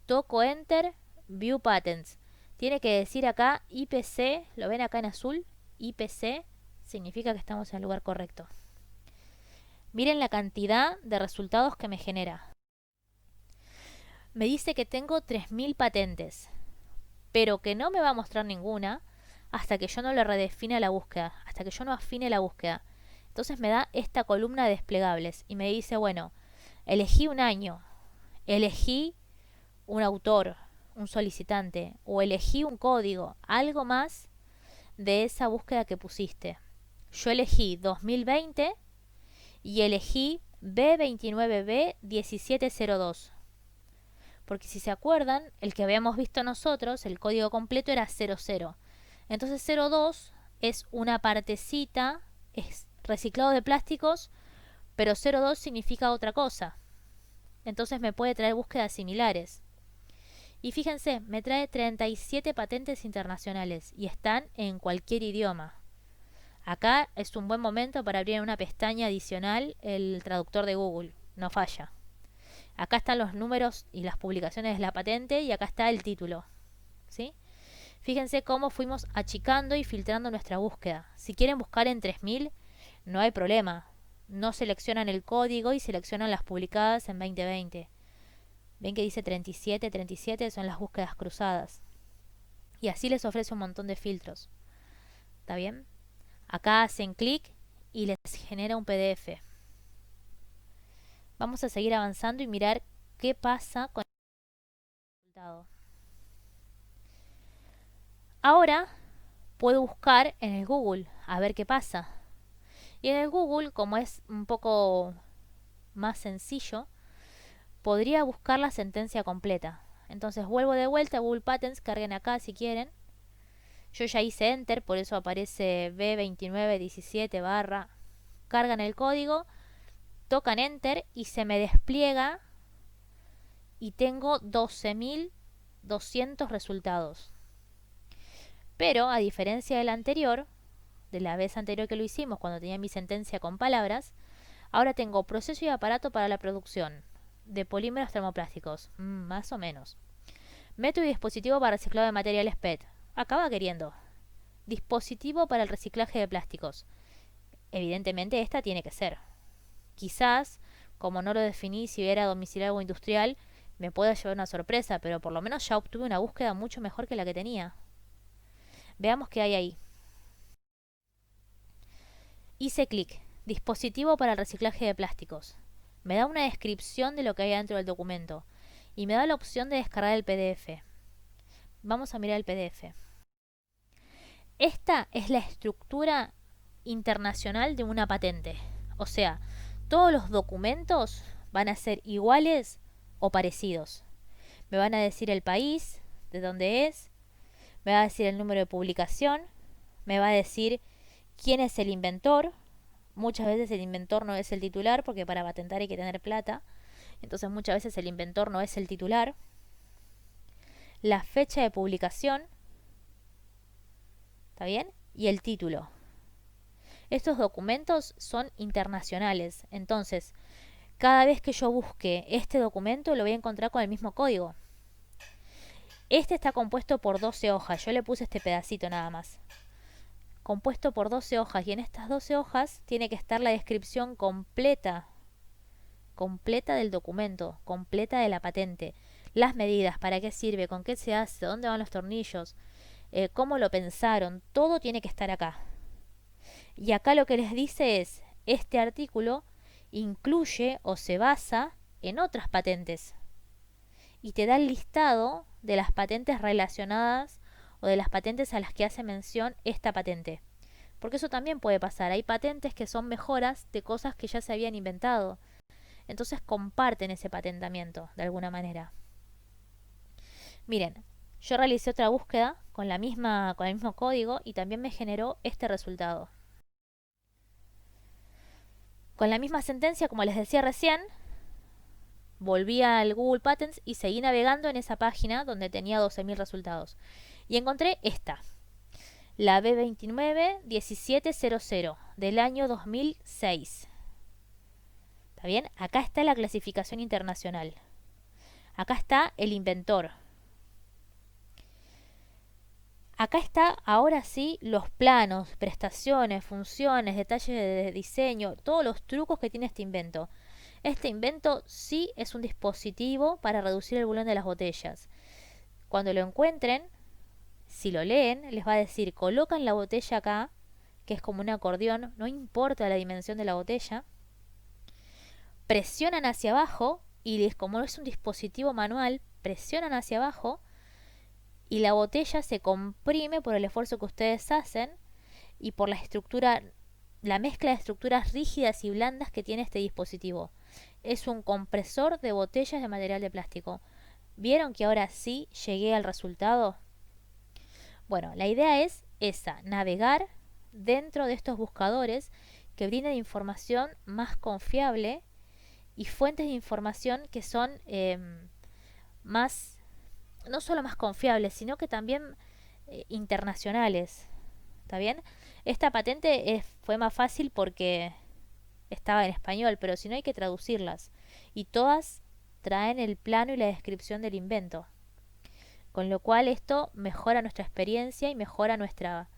toco Enter, View Patents. tiene que decir acá IPC, ¿lo ven acá en azul? IPC significa que estamos en el lugar correcto. Miren la cantidad de resultados que me genera. Me dice que tengo 3000 patentes, pero que no me va a mostrar ninguna hasta que yo no le redefina la búsqueda, hasta que yo no afine la búsqueda. Entonces me da esta columna de desplegables y me dice, bueno, elegí un año, elegí un autor, un solicitante, o elegí un código, algo más de esa búsqueda que pusiste. Yo elegí 2020 y elegí B29B1702. Porque si se acuerdan, el que habíamos visto nosotros, el código completo era 00. Entonces 02 es una partecita, es reciclado de plásticos, pero 02 significa otra cosa. Entonces me puede traer búsquedas similares. Y fíjense, me trae 37 patentes internacionales y están en cualquier idioma. Acá es un buen momento para abrir una pestaña adicional el traductor de Google, no falla. Acá están los números y las publicaciones de la patente y acá está el título. ¿Sí? Fíjense cómo fuimos achicando y filtrando nuestra búsqueda. Si quieren buscar en 3000, no hay problema. No seleccionan el código y seleccionan las publicadas en 2020. Ven que dice 37, 37 son las búsquedas cruzadas. Y así les ofrece un montón de filtros. ¿Está bien? Acá hacen clic y les genera un PDF. Vamos a seguir avanzando y mirar qué pasa con el resultado. Ahora puedo buscar en el Google a ver qué pasa. Y en el Google, como es un poco más sencillo, podría buscar la sentencia completa. Entonces vuelvo de vuelta a Google Patents, carguen acá si quieren. Yo ya hice Enter, por eso aparece B2917 barra. Cargan el código, tocan Enter y se me despliega y tengo 12.200 resultados. Pero a diferencia del anterior, de la vez anterior que lo hicimos cuando tenía mi sentencia con palabras, ahora tengo proceso y aparato para la producción de polímeros termoplásticos, más o menos. Método y dispositivo para reciclado de materiales PET. Acaba queriendo. Dispositivo para el reciclaje de plásticos. Evidentemente esta tiene que ser. Quizás, como no lo definí si era domiciliario o industrial, me pueda llevar una sorpresa, pero por lo menos ya obtuve una búsqueda mucho mejor que la que tenía. Veamos qué hay ahí. Hice clic. Dispositivo para el reciclaje de plásticos. Me da una descripción de lo que hay dentro del documento y me da la opción de descargar el PDF. Vamos a mirar el PDF. Esta es la estructura internacional de una patente. O sea, todos los documentos van a ser iguales o parecidos. Me van a decir el país, de dónde es, me va a decir el número de publicación, me va a decir quién es el inventor. Muchas veces el inventor no es el titular porque para patentar hay que tener plata. Entonces muchas veces el inventor no es el titular. La fecha de publicación, ¿está bien? Y el título. Estos documentos son internacionales. Entonces, cada vez que yo busque este documento lo voy a encontrar con el mismo código. Este está compuesto por 12 hojas. Yo le puse este pedacito nada más. Compuesto por 12 hojas. Y en estas 12 hojas tiene que estar la descripción completa. Completa del documento. Completa de la patente. Las medidas, para qué sirve, con qué se hace, dónde van los tornillos, cómo lo pensaron. Todo tiene que estar acá. Y acá lo que les dice es, este artículo incluye o se basa en otras patentes. Y te da el listado de las patentes relacionadas o de las patentes a las que hace mención esta patente. Porque eso también puede pasar. Hay patentes que son mejoras de cosas que ya se habían inventado. Entonces comparten ese patentamiento de alguna manera. Miren, yo realicé otra búsqueda con el mismo código y también me generó este resultado. Con la misma sentencia, como les decía recién, volví al Google Patents y seguí navegando en esa página donde tenía 12.000 resultados. Y encontré esta, la B291700 del año 2006. ¿Está bien? Acá está la clasificación internacional. Acá está el inventor. Acá está ahora sí los planos, prestaciones, funciones, detalles de diseño, todos los trucos que tiene este invento. Este invento sí es un dispositivo para reducir el volumen de las botellas. Cuando lo encuentren, si lo leen, les va a decir, colocan la botella acá, que es como un acordeón, no importa la dimensión de la botella, presionan hacia abajo y como es un dispositivo manual, presionan hacia abajo y la botella se comprime por el esfuerzo que ustedes hacen y por la mezcla de estructuras rígidas y blandas que tiene este dispositivo. Es un compresor de botellas de material de plástico. ¿Vieron que ahora sí llegué al resultado? Bueno, la idea es esa, navegar dentro de estos buscadores que brindan información más confiable y fuentes de información que son más, no solo más confiables, sino que también internacionales. ¿Está bien? Esta patente fue más fácil porque estaba en español, pero si no hay que traducirlas. Y todas traen el plano y la descripción del invento. Con lo cual esto mejora nuestra experiencia y mejora nuestra,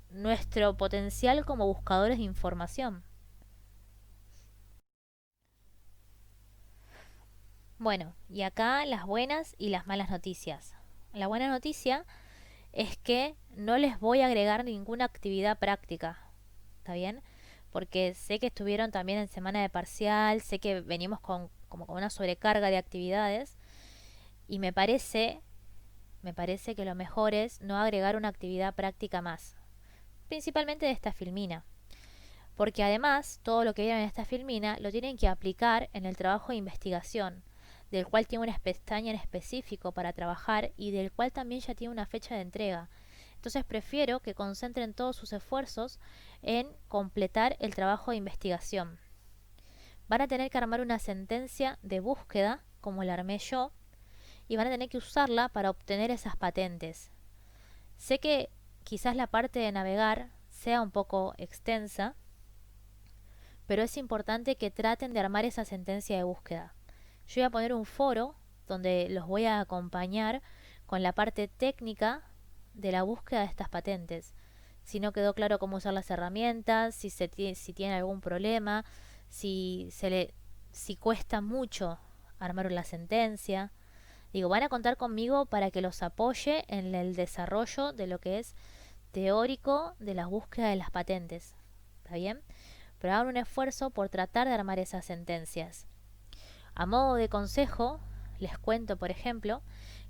nuestro potencial como buscadores de información. Bueno, y acá las buenas y las malas noticias. La buena noticia es que no les voy a agregar ninguna actividad práctica, ¿está bien? Porque sé que estuvieron también en semana de parcial, sé que venimos como con una sobrecarga de actividades y me parece que lo mejor es no agregar una actividad práctica más, principalmente de esta filmina. Porque además, todo lo que vieron en esta filmina lo tienen que aplicar en el trabajo de investigación, del cual tiene una pestaña en específico para trabajar y del cual también ya tiene una fecha de entrega. Entonces prefiero que concentren todos sus esfuerzos en completar el trabajo de investigación. Van a tener que armar una sentencia de búsqueda, como la armé yo, y van a tener que usarla para obtener esas patentes. Sé que quizás la parte de navegar sea un poco extensa, pero es importante que traten de armar esa sentencia de búsqueda. Yo voy a poner un foro donde los voy a acompañar con la parte técnica de la búsqueda de estas patentes. Si no quedó claro cómo usar las herramientas, si tiene algún problema, si cuesta mucho armar la sentencia. Digo, van a contar conmigo para que los apoye en el desarrollo de lo que es teórico de la búsqueda de las patentes. ¿Está bien? Pero hagan un esfuerzo por tratar de armar esas sentencias. A modo de consejo, les cuento, por ejemplo,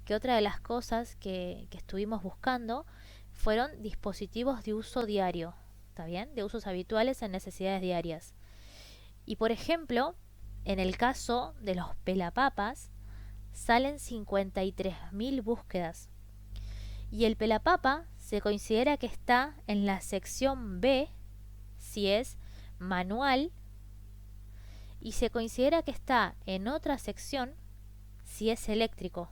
que otra de las cosas que estuvimos buscando fueron dispositivos de uso diario, ¿está bien? De usos habituales en necesidades diarias. Y por ejemplo, en el caso de los pelapapas, salen 53.000 búsquedas. Y el pelapapa se considera que está en la sección B, si es manual, y se considera que está en otra sección si es eléctrico.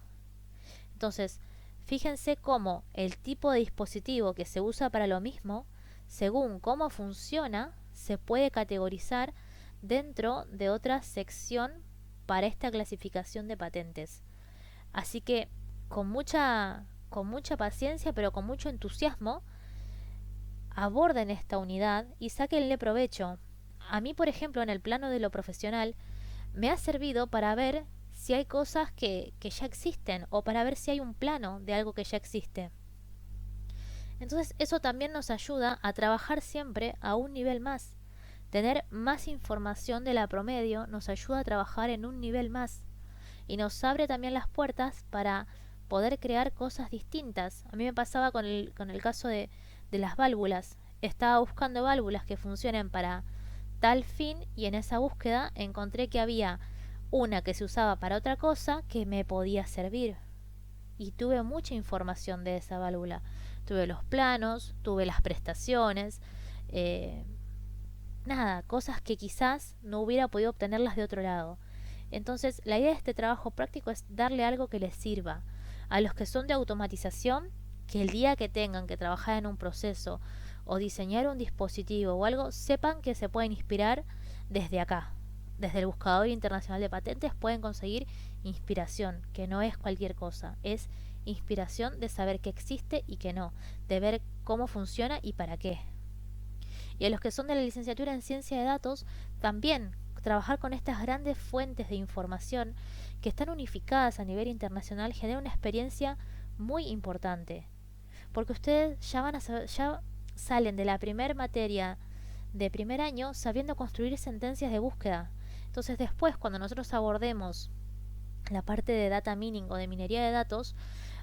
Entonces, fíjense cómo el tipo de dispositivo que se usa para lo mismo, según cómo funciona, se puede categorizar dentro de otra sección para esta clasificación de patentes. Así que con mucha paciencia, pero con mucho entusiasmo, aborden esta unidad y sáquenle provecho. A mí, por ejemplo, en el plano de lo profesional, me ha servido para ver si hay cosas que ya existen o para ver si hay un plano de algo que ya existe. Entonces eso también nos ayuda a trabajar siempre a un nivel más. Tener más información de la promedio nos ayuda a trabajar en un nivel más y nos abre también las puertas para poder crear cosas distintas. A mí me pasaba con el caso de las válvulas. Estaba buscando válvulas que funcionen para tal fin y en esa búsqueda encontré que había una que se usaba para otra cosa que me podía servir. Y tuve mucha información de esa válvula. Tuve los planos, tuve las prestaciones, nada, cosas que quizás no hubiera podido obtenerlas de otro lado. Entonces, la idea de este trabajo práctico es darle algo que les sirva. A los que son de automatización, que el día que tengan que trabajar en un proceso o diseñar un dispositivo o algo, sepan que se pueden inspirar desde acá. Desde el Buscador Internacional de Patentes pueden conseguir inspiración, que no es cualquier cosa, es inspiración de saber qué existe y qué no, de ver cómo funciona y para qué. Y a los que son de la licenciatura en ciencia de datos, también trabajar con estas grandes fuentes de información que están unificadas a nivel internacional genera una experiencia muy importante, porque ustedes ya salen de la primer materia de primer año sabiendo construir sentencias de búsqueda. Entonces después, cuando nosotros abordemos la parte de data mining o de minería de datos,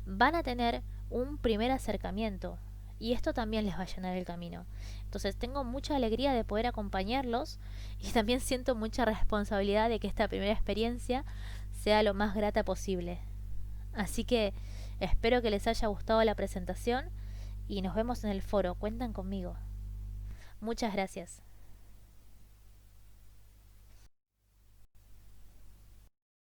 van a tener un primer acercamiento y esto también les va a llenar el camino. Entonces tengo mucha alegría de poder acompañarlos y también siento mucha responsabilidad de que esta primera experiencia sea lo más grata posible. Así que espero que les haya gustado la presentación y nos vemos en el foro. Cuentan conmigo. Muchas gracias.